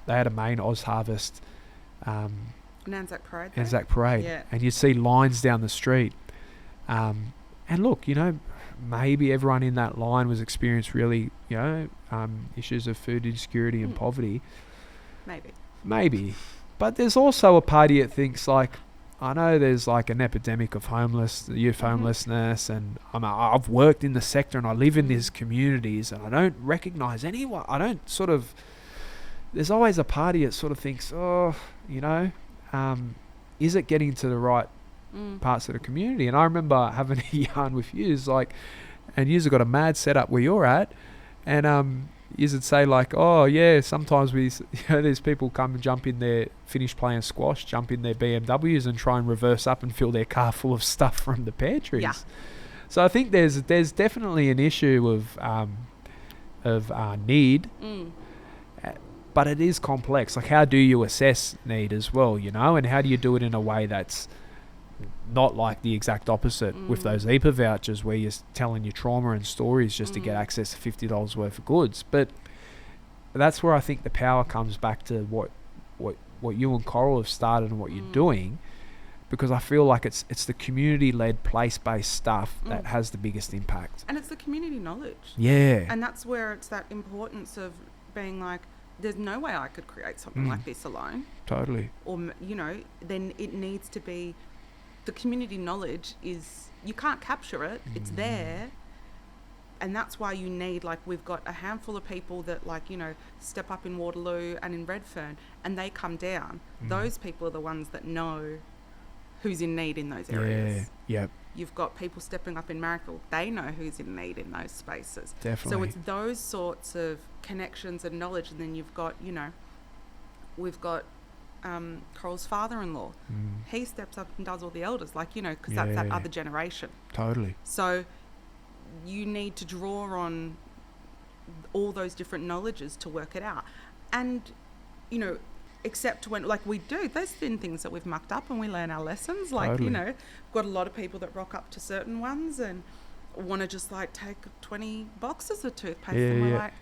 Oz Harvest Anzac Parade. Yeah. And you'd see lines down the street. And look, maybe everyone in that line was experienced really, issues of food insecurity and poverty. Maybe. But there's also a party that thinks like, I know there's like an epidemic of youth homelessness, and I've worked in the sector and I live in these communities and I don't recognize anyone. There's always a party that sort of thinks, is it getting to the right parts of the community? And I remember having a yarn with yous, like, and yous have got a mad setup where you're at, and yous would say like, oh yeah, sometimes there's people come and jump in there, finish playing squash, jump in their BMWs and try and reverse up and fill their car full of stuff from the pantries. So I think there's definitely an issue of need, but it is complex. Like, how do you assess need as well, you know, and how do you do it in a way that's not like the exact opposite with those EPA vouchers where you're telling your trauma and stories just to get access to $50 worth of goods. But that's where I think the power comes back to what you and Coral have started and what you're doing, because I feel like it's the community-led, place-based stuff that has the biggest impact. And it's the community knowledge. Yeah. And that's where it's that importance of being like, there's no way I could create something like this alone. Totally. Or, you know, then it needs to be, the community knowledge is, you can't capture it, it's there. And that's why you need, like, we've got a handful of people that, like, you know, step up in Waterloo and in Redfern, and they come down. Those people are the ones that know who's in need in those areas. Yeah. You've got people stepping up in Marrickville, they know who's in need in those spaces. Definitely. So it's those sorts of connections and knowledge. And then you've got, you know, we've got Coral's father-in-law. He steps up and does all the elders, like, you know, because that's that other generation. Totally. So you need to draw on all those different knowledges to work it out. And, you know, except when, like we do, there's been things that we've mucked up and we learn our lessons. Like, Totally. you know, got a lot of people that rock up to certain ones and want to just, like, take 20 boxes of toothpaste. And we're like,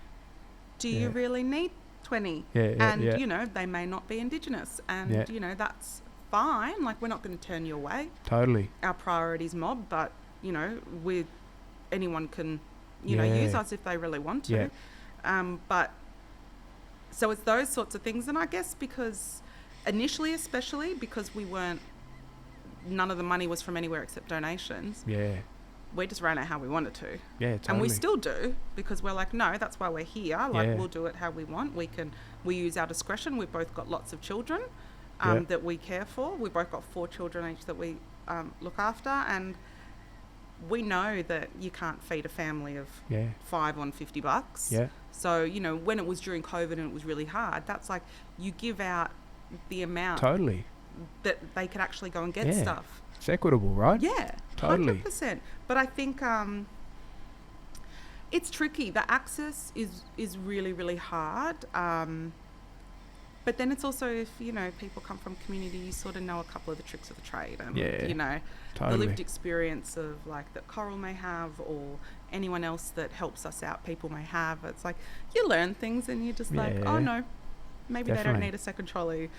do you really need 20? And, you know, they may not be Indigenous. And, you know, that's fine. Like, we're not going to turn you away. Totally. Our priorities mob, but, you know, anyone can, you know, use us if they really want to. But so it's those sorts of things. And I guess because initially, especially because none of the money was from anywhere except donations. We just ran it how we wanted to. Totally. And we still do, because we're like, no, that's why we're here. Like, we'll do it how we want. We use our discretion. We've both got lots of children that we care for. We've both got 4 children each that we look after. And we know that you can't feed a family of 5 on $50. So, you know, when it was during COVID and it was really hard, that's like, you give out the amount that they could actually go and get stuff. It's equitable, right? Yeah, totally. 100%. But I think it's tricky. The access is really, really hard. But then it's also, if, you know, people come from community, you sort of know a couple of the tricks of the trade. And, you know, the lived experience of, like, that Coral may have, or anyone else that helps us out, people may have. It's like, you learn things and you're just like, oh, no, maybe they don't need a second trolley,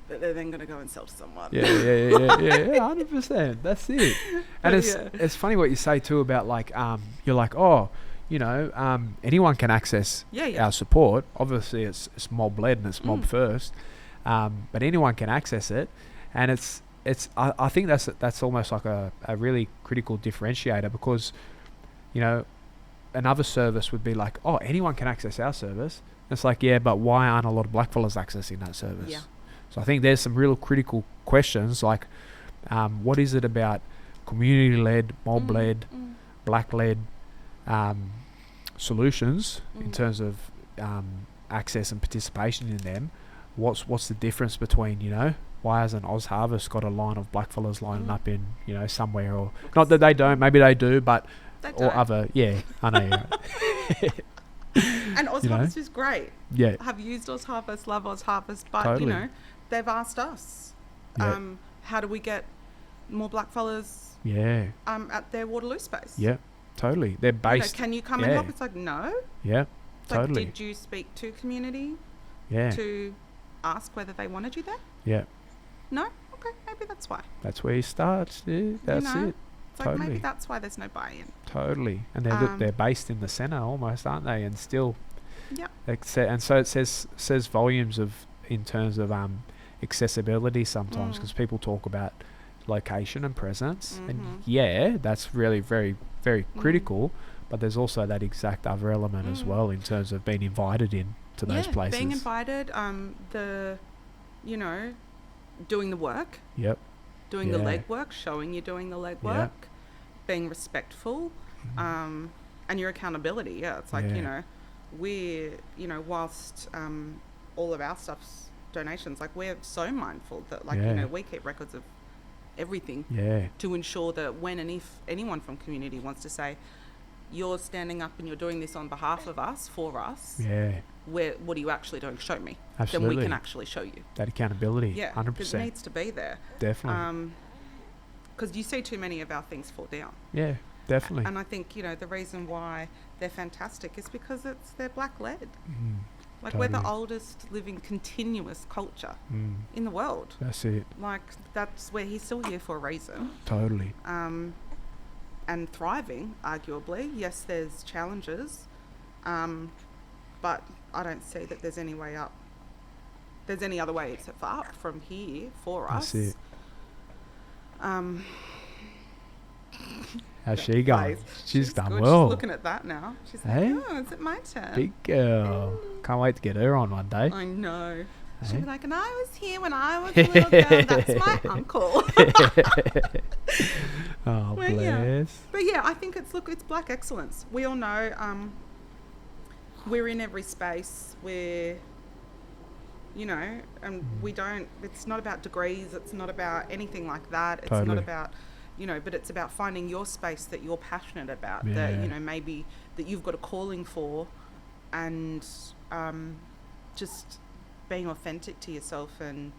that they're then going to go and sell to someone. 100%. That's it. And it's funny what you say too about, like, you're like, oh, you know, anyone can access our support. Obviously, it's mob led and it's mob first, but anyone can access it, and it's. I think that's almost like a really critical differentiator, because, you know, another service would be like, oh, anyone can access our service. It's like, yeah, but why aren't a lot of blackfellas accessing that service? Yeah. So I think there's some real critical questions, like, what is it about community-led, mob-led, black-led solutions in terms of access and participation in them? What's the difference between, you know, why hasn't Oz Harvest got a line of blackfellas lining up in, you know, somewhere, or not that they don't, maybe they do, but they or don't. Other, I know. And Oz Harvest is great. Yeah, I've used Oz Harvest, love Oz Harvest, but totally. You know, they've asked us, how do we get more blackfellas? At their Waterloo space. Yeah, totally. They're based. You know, can you come and help? It's like, no. Yeah, it's totally. Like, did you speak to community? To ask whether they wanted you there? Yeah. No? Okay, maybe that's why. That's where you start. Yeah, that's it. It's like, maybe that's why there's no buy-in. Totally. And they're based in the centre almost, aren't they? And still. Yeah. And so it says volumes in terms of accessibility sometimes, because people talk about location and presence, and that's really very, very critical. But there's also that exact other element as well, in terms of being invited in to those places. Being invited, you know, doing the work. Doing the legwork, showing you're doing the legwork, being respectful, and your accountability. Yeah, it's like, you know, we're, you know, whilst all of our stuff's donations, like, we're so mindful that, like, you know, we keep records of everything Yeah. to ensure that when and if anyone from community wants to say, you're standing up and you're doing this on behalf of us, for us, Yeah. what are you actually doing? Show me. Absolutely. Then we can actually show you. That accountability. Yeah, 100%. it needs to be there. Definitely. Because you see too many of our things fall down. Yeah, definitely. And I think, you know, the reason why they're fantastic is because they're black-led. Like, we're the Totally. oldest living continuous culture in the world. That's it. Like, that's where he's still here for a reason. Totally. And thriving, arguably. Yes, there's challenges, but I don't see that there's any way up. There's any other way except for up from here for us. That's it. How's she going? She's done good. well. She's looking at that now. She's Hey? like, oh, is it my turn? Big girl. Can't wait to get her on one day. I know. Hey? She'll be like, and I was here when I was a little girl. That's my uncle. Oh, Well, yeah. bless. But yeah, I think it's black excellence. We all know we're in every space where, you know, and we don't, it's not about degrees, it's not about anything like that. It's Totally. not about, you know, but it's about finding your space that you're passionate about, Yeah. that, you know, maybe that you've got a calling for, and just being authentic to yourself and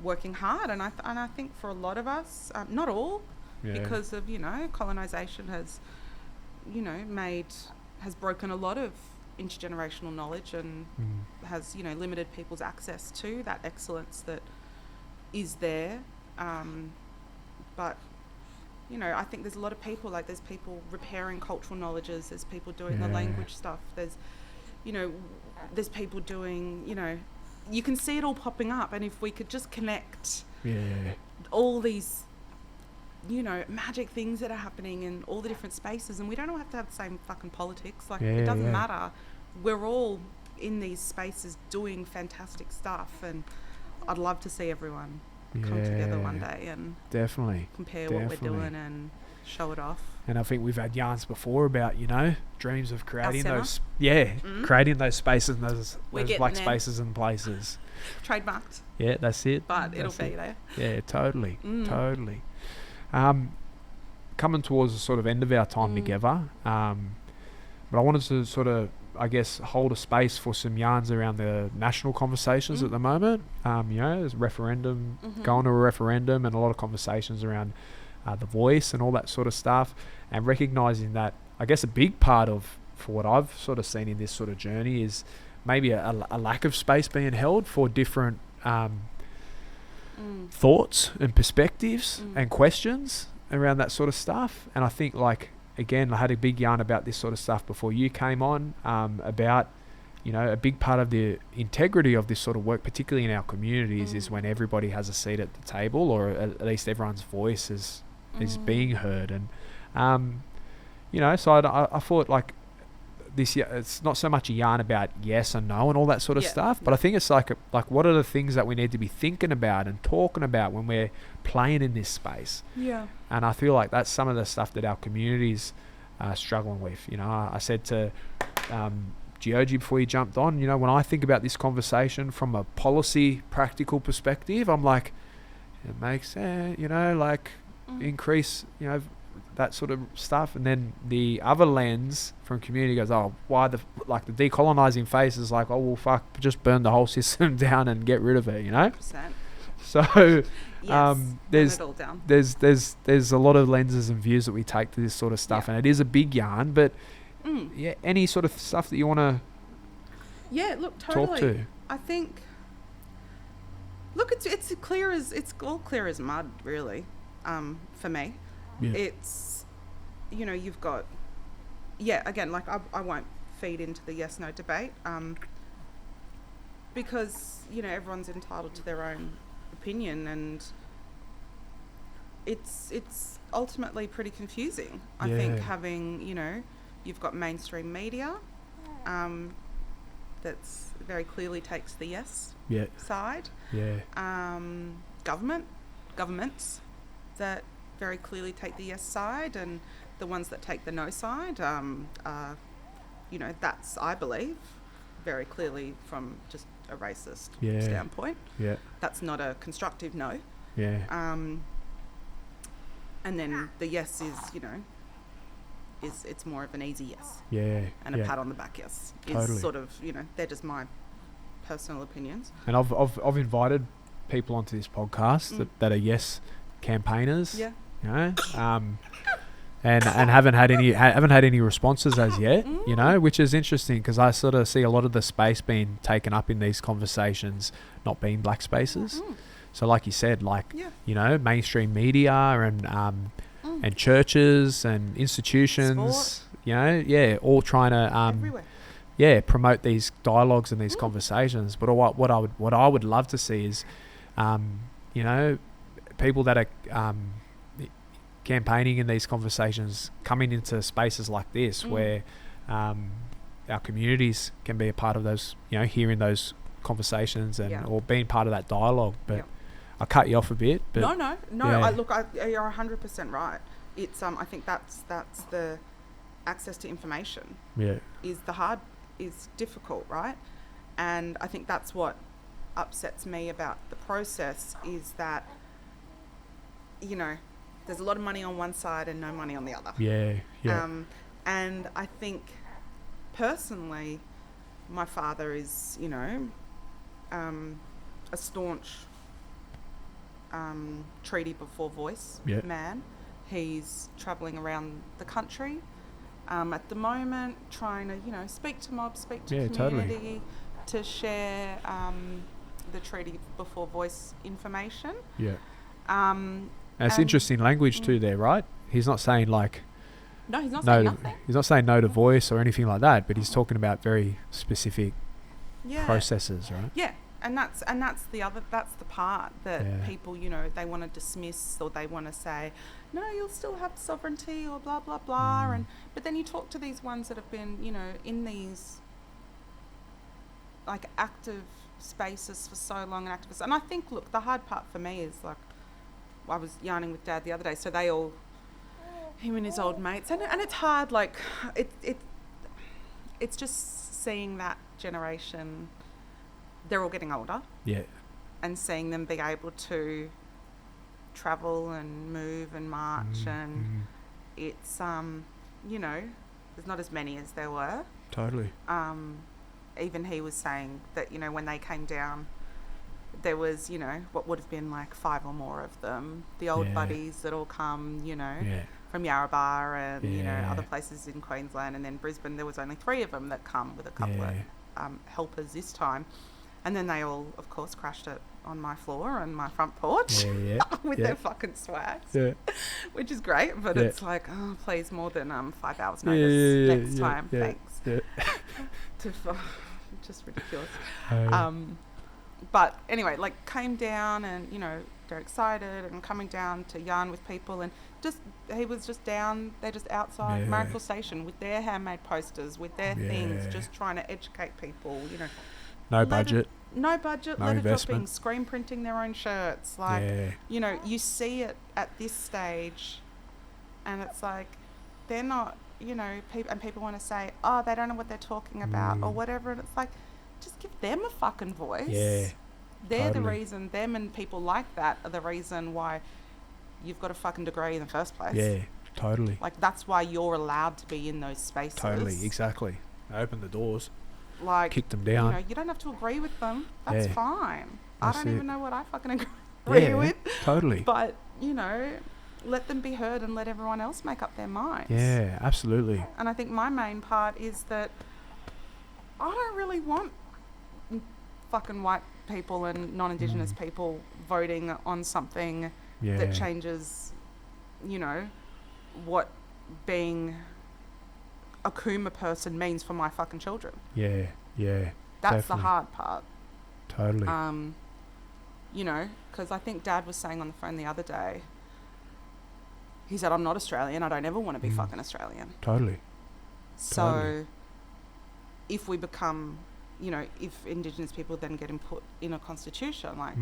working hard. And I think for a lot of us, not all, Yeah. because of, you know, colonisation has, you know, has broken a lot of intergenerational knowledge and has, you know, limited people's access to that excellence that is there. But, you know, I think there's a lot of people, like there's people repairing cultural knowledges, there's people doing the Yeah. language stuff, there's, you know, there's people doing, you know, you can see it all popping up. And if we could just connect Yeah. all these, you know, magic things that are happening in all the different spaces, and we don't all have to have the same fucking politics, like Yeah, it doesn't yeah. matter. We're all in these spaces doing fantastic stuff, and I'd love to see everyone come together one day and Definitely. compare what we're Definitely. doing and show it off. And I think we've had yarns before about, you know, dreams of creating centre. those, Mm. creating those spaces and those We're getting black there. spaces and places. Trademarked, Yeah, that's it. but it'll That's be it. there. Yeah, totally, Mm. totally. Coming towards the sort of end of our time together, but I wanted to sort of, I guess, hold a space for some yarns around the national conversations at the moment. You know, there's a referendum, going to a referendum, and a lot of conversations around the voice and all that sort of stuff, and recognising that, I guess, a big part of, for what I've sort of seen in this sort of journey, is maybe a lack of space being held for different thoughts and perspectives and questions around that sort of stuff. And I think, like, again, I had a big yarn about this sort of stuff before you came on, about, you know, a big part of the integrity of this sort of work, particularly in our communities, is when everybody has a seat at the table, or at least everyone's voice is being heard. And you know, so I thought, like, this year it's not so much a yarn about yes and no and all that sort of stuff, but I think it's like what are the things that we need to be thinking about and talking about when we're playing in this space. Yeah. And I feel like that's some of the stuff that our communities are struggling with. You know, I said to Georgie before he jumped on, you know, when I think about this conversation from a policy practical perspective, I'm like, it makes sense, you know, like increase, you know, that sort of stuff. And then the other lens from community goes, oh, why the decolonising face is like, oh, well, fuck, just burn the whole system down and get rid of it, you know? 100%. So Yes, there's burn it all down. there's a lot of lenses and views that we take to this sort of stuff, and it is a big yarn, but yeah, any sort of stuff that you want to look, totally. talk to? I think, look, it's all clear as mud, really. For me, it's, you know, you've got, again, like I won't feed into the yes no debate, because, you know, everyone's entitled to their own opinion, and it's ultimately pretty confusing. I think having, you know, you've got mainstream media that's very clearly takes the yes side. Governments that very clearly take the yes side, and the ones that take the no side, you know, that's, I believe, very clearly from just a racist standpoint. That's not a constructive no. And then the yes is, it's more of an easy yes. Yeah. And a pat on the back yes. Totally. Is sort of, they're just my personal opinions. And I've invited people onto this podcast that are yes campaigners. Yeah. And haven't had any responses as yet. Which is interesting because I sort of see a lot of the space being taken up in these conversations not being black spaces. So like you said, mainstream media and churches and institutions, Sport. all trying to Everywhere. promote these dialogues and these conversations. But what I would love to see is, people that are campaigning in these conversations coming into spaces like this where our communities can be a part of those, hearing those conversations and or being part of that dialogue. But I cut you off a bit. But No. yeah. You're 100% right. It's I think that's the access to information. Yeah. Is difficult, right? And I think that's what upsets me about the process is that, there's a lot of money on one side and no money on the other. Yeah. And I think personally, my father is, a staunch treaty before voice man. He's travelling around the country at the moment, trying to, speak to mobs, speak to community, to share the treaty before voice information. Yeah. It's interesting language too there, right? He's not saying like... No, he's not saying nothing. He's not saying no to voice or anything like that, but he's talking about very specific processes, right? Yeah. And that's the part that people, they want to dismiss, or they want to say, no, you'll still have sovereignty, or blah blah blah. But then you talk to these ones that have been, in these like active spaces for so long, and activists. And I think, look, the hard part for me is like, I was yarning with Dad the other day, so him and his old mates, and it's hard. Like it's just seeing that generation. They're all getting older. Yeah. And seeing them be able to travel and move and march and it's there's not as many as there were. Totally. Even he was saying that, when they came down, there was, what would have been like 5 or more of them. The old buddies that all come, from Yarrabah and, other places in Queensland, and then Brisbane, there was only 3 of them that come with a couple of helpers this time. And then they all, of course, crashed it on my floor and my front porch with their fucking swags, which is great. But it's like, oh, please, more than 5 hours notice next time. Thanks. Just ridiculous. But anyway, like came down and, they're excited and coming down to yarn with people, and he was just down, they're just outside Miracle Station with their handmade posters, with their things, just trying to educate people, No budget, letter dropping, screen printing their own shirts. Like, you see it at this stage and it's like, they're not, and people want to say, oh, they don't know what they're talking about or whatever. And it's like, just give them a fucking voice. Yeah. They're the reason, them and people like that are the reason why you've got a fucking degree in the first place. Yeah, totally. Like, that's why you're allowed to be in those spaces. Totally, exactly. Open the doors. Like, kick them down. You don't have to agree with them. That's fine. That's I don't even know what I fucking agree with. Totally. But, let them be heard and let everyone else make up their minds. Yeah, absolutely. And I think my main part is that I don't really want fucking white people and non-Indigenous people voting on something that changes, what being a Kuma person means for my fucking children. Yeah. That's definitely the hard part. Totally. Because I think Dad was saying on the phone the other day, he said, I'm not Australian, I don't ever want to be fucking Australian. Totally. So if we become, if Indigenous people then get input in a constitution, like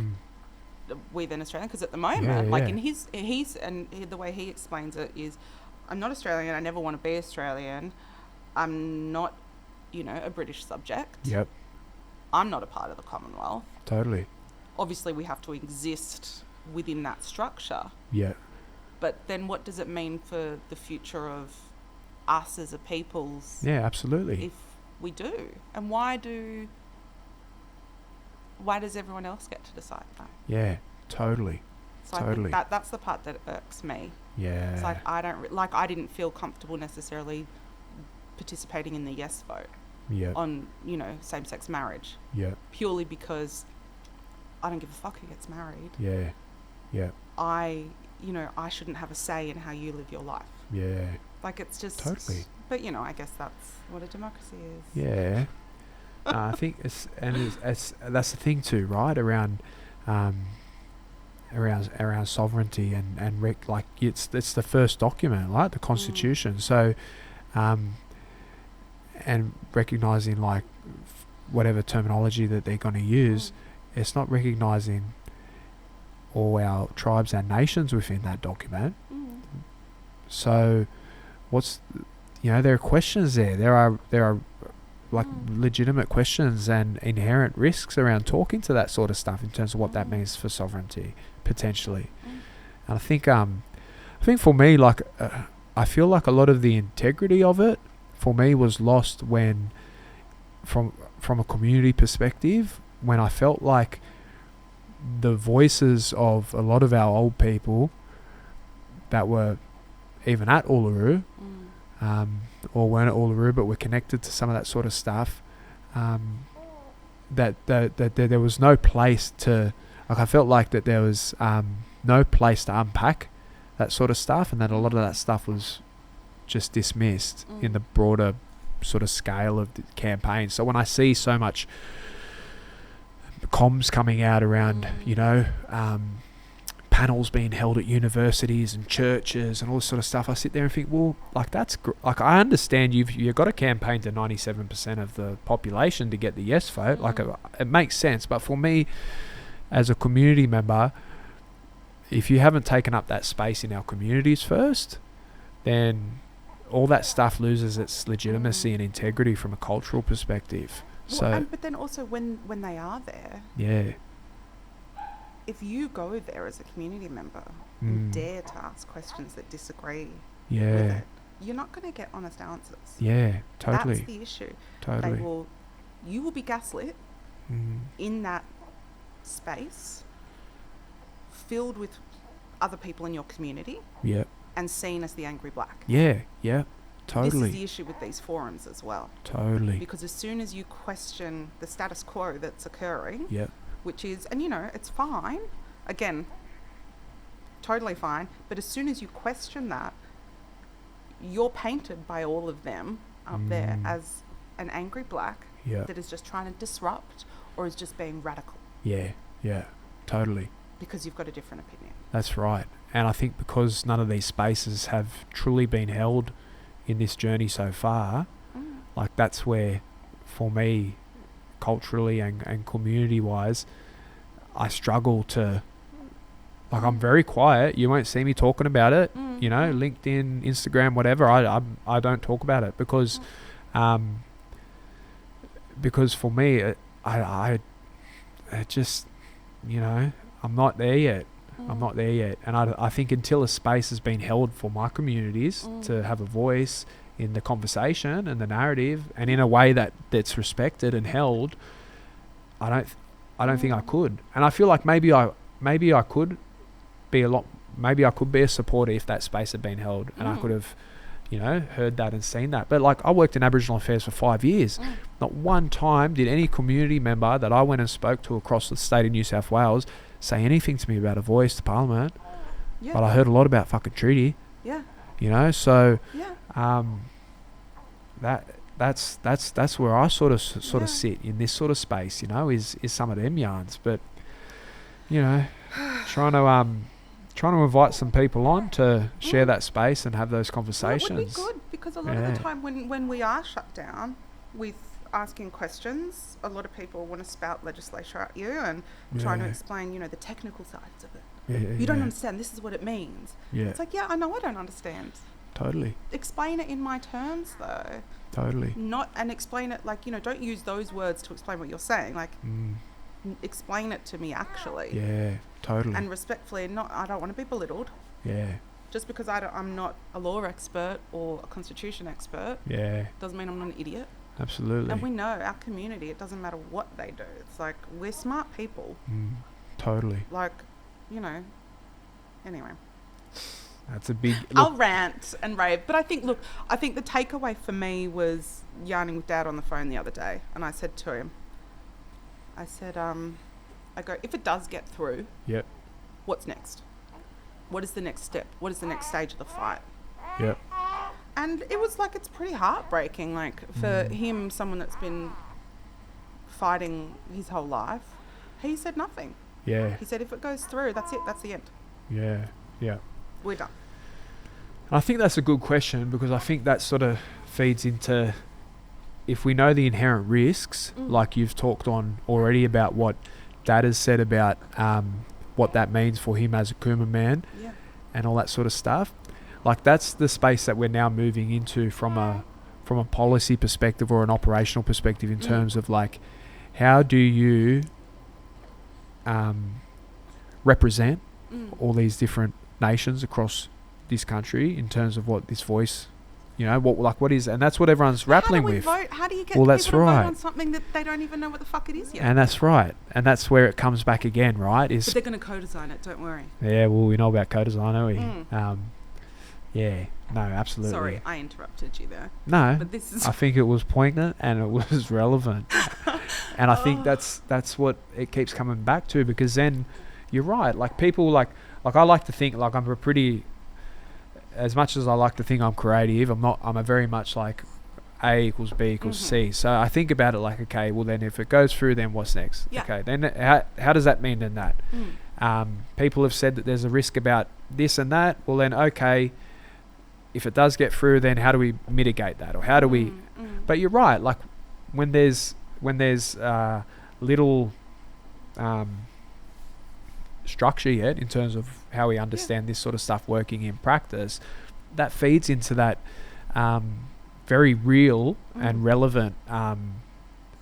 we then Australian, because at the moment, in he's and the way he explains it is, I'm not Australian, I never want to be Australian, I'm not, a British subject. Yep. I'm not a part of the Commonwealth. Totally. Obviously we have to exist within that structure. Yeah. But then what does it mean for the future of us as a people's Yeah, absolutely. if we do? And why does everyone else get to decide that? Yeah, totally. So I Totally. think that's the part that irks me. Yeah. It's like I didn't feel comfortable necessarily participating in the yes vote Yeah. on, same-sex marriage, Yeah. purely because I don't give a fuck who gets married. Yeah. Yeah. I shouldn't have a say in how you live your life. Yeah. Like, it's just... Totally. But, I guess that's what a democracy is. Yeah. I think it's that's the thing too, right? Around sovereignty and like it's the first document, right? The Constitution. So, and recognizing like whatever terminology that they're going to use, it's not recognizing all our tribes and nations within that document. So, there are questions there. There are like legitimate questions and inherent risks around talking to that sort of stuff in terms of what that means for sovereignty potentially. And I think for me, like I feel like a lot of the integrity of it for me was lost when, from a community perspective, when I felt like the voices of a lot of our old people that were even at Uluru, or weren't at Uluru but were connected to some of that sort of stuff, that there was no place to, like I felt like that there was no place to unpack that sort of stuff, and that a lot of that stuff was just dismissed in the broader sort of scale of the campaign. So when I see so much comms coming out around, panels being held at universities and churches and all this sort of stuff, I sit there and think, well, like like I understand you've got to campaign to 97% of the population to get the yes vote. Like it makes sense, but for me, as a community member, if you haven't taken up that space in our communities first, then all that stuff loses its legitimacy and integrity from a cultural perspective. But then also when they are there, yeah, if you go there as a community member and dare to ask questions that disagree with it, you're not going to get honest answers. Yeah, totally. That's the issue. Totally. You will be gaslit in that space, filled with other people in your community. Yeah. And seen as the angry black. Yeah, yeah, totally. This is the issue with these forums as well. Totally. Because as soon as you question the status quo that's occurring, which is, and it's fine, again, totally fine, but as soon as you question that, you're painted by all of them up there as an angry black that is just trying to disrupt or is just being radical. Yeah, yeah, totally. Because you've got a different opinion. That's right. And I think because none of these spaces have truly been held in this journey so far, like that's where, for me, culturally and community-wise, I struggle to, like I'm very quiet. You won't see me talking about it, LinkedIn, Instagram, whatever. I don't talk about it because for me, I just, I'm not there yet. I'm not there yet. And I think until a space has been held for my communities to have a voice in the conversation and the narrative and in a way that's respected and held, I don't think I could. And I feel like maybe I could be a supporter if that space had been held and I could have, heard that and seen that. But like I worked in Aboriginal affairs for 5 years. Not one time did any community member that I went and spoke to across the state of New South Wales say anything to me about a voice to Parliament. But I heard a lot about fucking treaty. So that's where I sort of sit in this sort of space, is some of them yarns. But trying to invite some people on to share that space and have those conversations. Well, it would be good because a lot of the time when we are shut down with asking questions, a lot of people want to spout legislature at you and trying to explain, the technical sides of it. You don't understand. This is what it means. It's like, I know I don't understand. Totally. Explain it in my terms, though. Totally. And explain it like, don't use those words to explain what you're saying. Like, explain it to me actually. Yeah, totally. And respectfully, I don't want to be belittled. Yeah. Just because I'm not a law expert or a constitution expert Yeah. doesn't mean I'm not an idiot. Absolutely. And we know our community, it doesn't matter what they do. It's like, we're smart people. Totally. Like, you know, anyway. That's a big... I'll rant and rave. But I think the takeaway for me was yarning with Dad on the phone the other day. And I said to him, I go, if it does get through, Yep. what's next? What is the next step? What is the next stage of the fight? Yep. And it was like, it's pretty heartbreaking, like, for him, someone that's been fighting his whole life. He said nothing. Yeah. He said, if it goes through, that's it. That's the end. Yeah. Yeah. We're done. I think that's a good question, because I think that sort of feeds into, if we know the inherent risks, like you've talked on already about what Dad has said about what that means for him as a Kuma man, Yeah. and all that sort of stuff. Like, that's the space that we're now moving into from a policy perspective or an operational perspective, in terms of, like, how do you represent all these different nations across this country in terms of what this voice, you know, what is, and that's what everyone's grappling with. Vote? How do you get Well, people that's to vote right. on something that they don't even know what the fuck it is yet? And that's right. And that's where it comes back again, right? But they're going to co-design it, don't worry. Yeah, well, we know about co-design, don't we? Yeah, no, absolutely. Sorry, I interrupted you there. No, But this is... I think it was poignant and it was relevant. And I think that's what it keeps coming back to, because then you're right. Like, people like I like to think like I'm a pretty, as much as I like to think I'm creative, I'm a very much like A equals B equals C. So I think about it like, okay, well then if it goes through, then what's next? Yeah. Okay, then how does that mean then that? People have said that there's a risk about this and that. Well then, okay, if it does get through, then how do we mitigate that? Or how do we... But you're right, like when there's little structure yet in terms of how we understand this sort of stuff working in practice, that feeds into that very real and relevant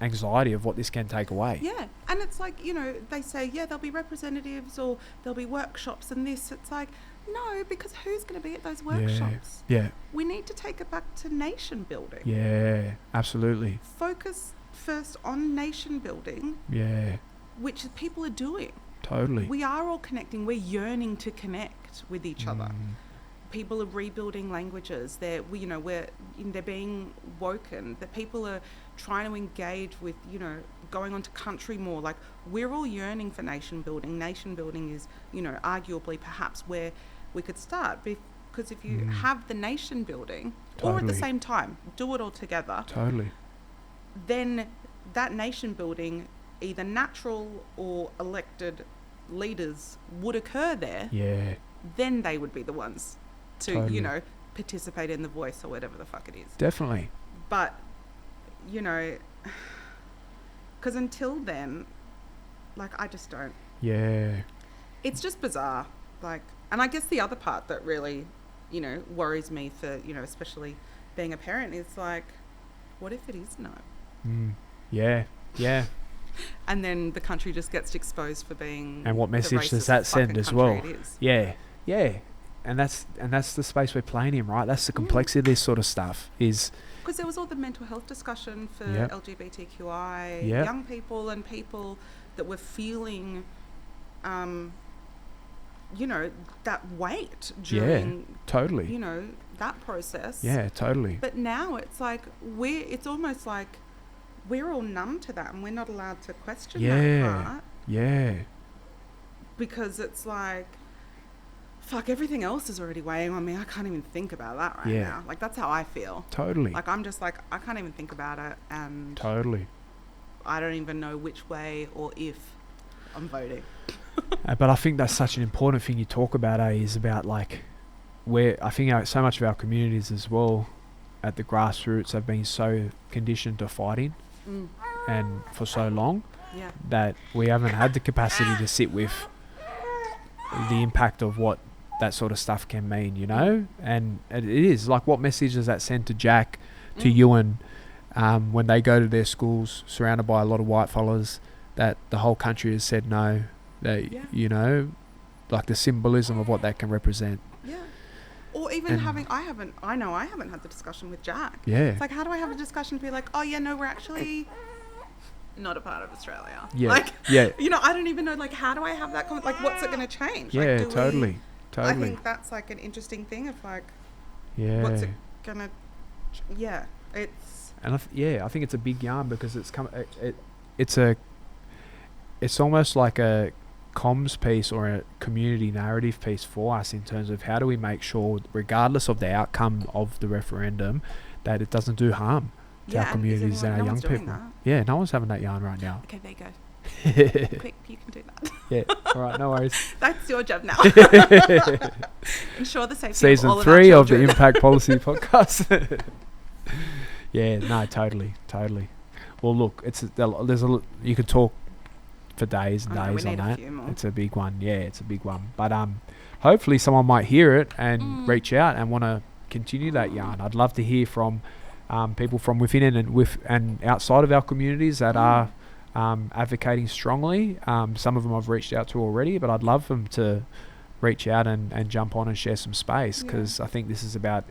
anxiety of what this can take away. Yeah, and it's like, you know, they say, yeah, there'll be representatives or there'll be workshops and this. It's like, no, because who's going to be at those workshops? Yeah. We need to take it back to nation building. Yeah, absolutely. Focus first on nation building, Yeah, which people are doing. totally. We are all connecting. We're yearning to connect with each other. People are rebuilding languages. They're being woken. That people are trying to engage with, you know, going on to country more. Like, we're all yearning for nation building. Nation building is, you know, arguably perhaps where we could start. Because if you have the nation building, or at the Totally. same time, do it all together, Totally. then that nation building, either natural or elected leaders would occur there. Yeah, Then they would be the ones to, Totally. you know, participate in the voice or whatever the fuck it is. definitely. But, you know, because until then, like, I just don't. Yeah. It's just bizarre. Like, and I guess the other part that really, you know, worries me for, you know, especially being a parent is like, what if it is no? Yeah. Yeah. And then the country just gets exposed for being... And what the message does racist that send fucking as country well? it is. Yeah. Yeah. And that's the space we're playing in, right? That's the complexity of this sort of stuff is... Because there was all the mental health discussion for Yep. LGBTQI Yep. young people and people that were feeling, you know, that weight during, totally. you know, that process. Yeah, totally. But now it's like it's almost like we're all numb to that and we're not allowed to question that part. Yeah. Because it's like, fuck, everything else is already weighing on me. I can't even think about that right now. Like, that's how I feel. Totally. Like, I'm just like, I can't even think about it, and Totally. I don't even know which way or if I'm voting. But I think that's such an important thing you talk about, is about, like, where I think so much of our communities as well at the grassroots have been so conditioned to fighting and for so long Yeah. that we haven't had the capacity to sit with the impact of what that sort of stuff can mean, you know? And it is like, what message does that send to Jack, to Ewan, when they go to their schools surrounded by a lot of white fellas, that the whole country has said no, that, you know, like the symbolism of what that can represent. Yeah. Or even I know I haven't had the discussion with Jack. Yeah. It's like, how do I have a discussion to be like, oh yeah, no, we're actually not a part of Australia. Yeah. Like, Yeah. you know, I don't even know, like, how do I have that like, what's it going to change? Yeah, like, totally. I think that's like an interesting thing of like, what's it going to, it's. And I think it's a big yarn because it's almost like a comms piece or a community narrative piece for us in terms of how do we make sure, regardless of the outcome of the referendum, that it doesn't do harm to our communities and our young people. Yeah, no one's having that yarn right now. Okay, there you go. Quick, you can do that. Yeah, all right, no worries. That's your job now. Ensure the safety Season of all 3 of of the Impact Policy Podcast. Yeah, no, totally. Well, look, you could talk for days and days on that. It's a big one. Yeah, it's a big one. But hopefully someone might hear it and reach out and want to continue that yarn. I'd love to hear from people from within and outside of our communities that are advocating strongly. Some of them I've reached out to already, but I'd love them to reach out and jump on and share some space, because I think this is about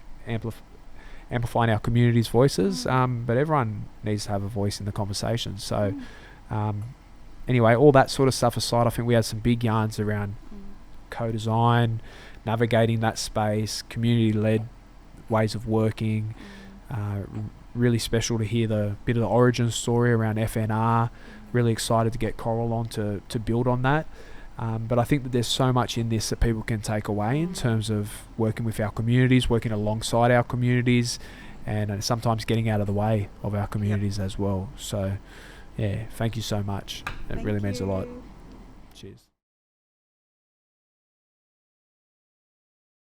amplifying our community's voices, but everyone needs to have a voice in the conversation. So anyway, all that sort of stuff aside, I think we had some big yarns around co-design, navigating that space, community-led ways of working. Really special to hear the bit of the origin story around FNR. Really excited to get Coral on to build on that. But I think that there's so much in this that people can take away in terms of working with our communities, working alongside our communities, and sometimes getting out of the way of our communities as well. So, yeah, thank you so much. It really means a lot. Cheers.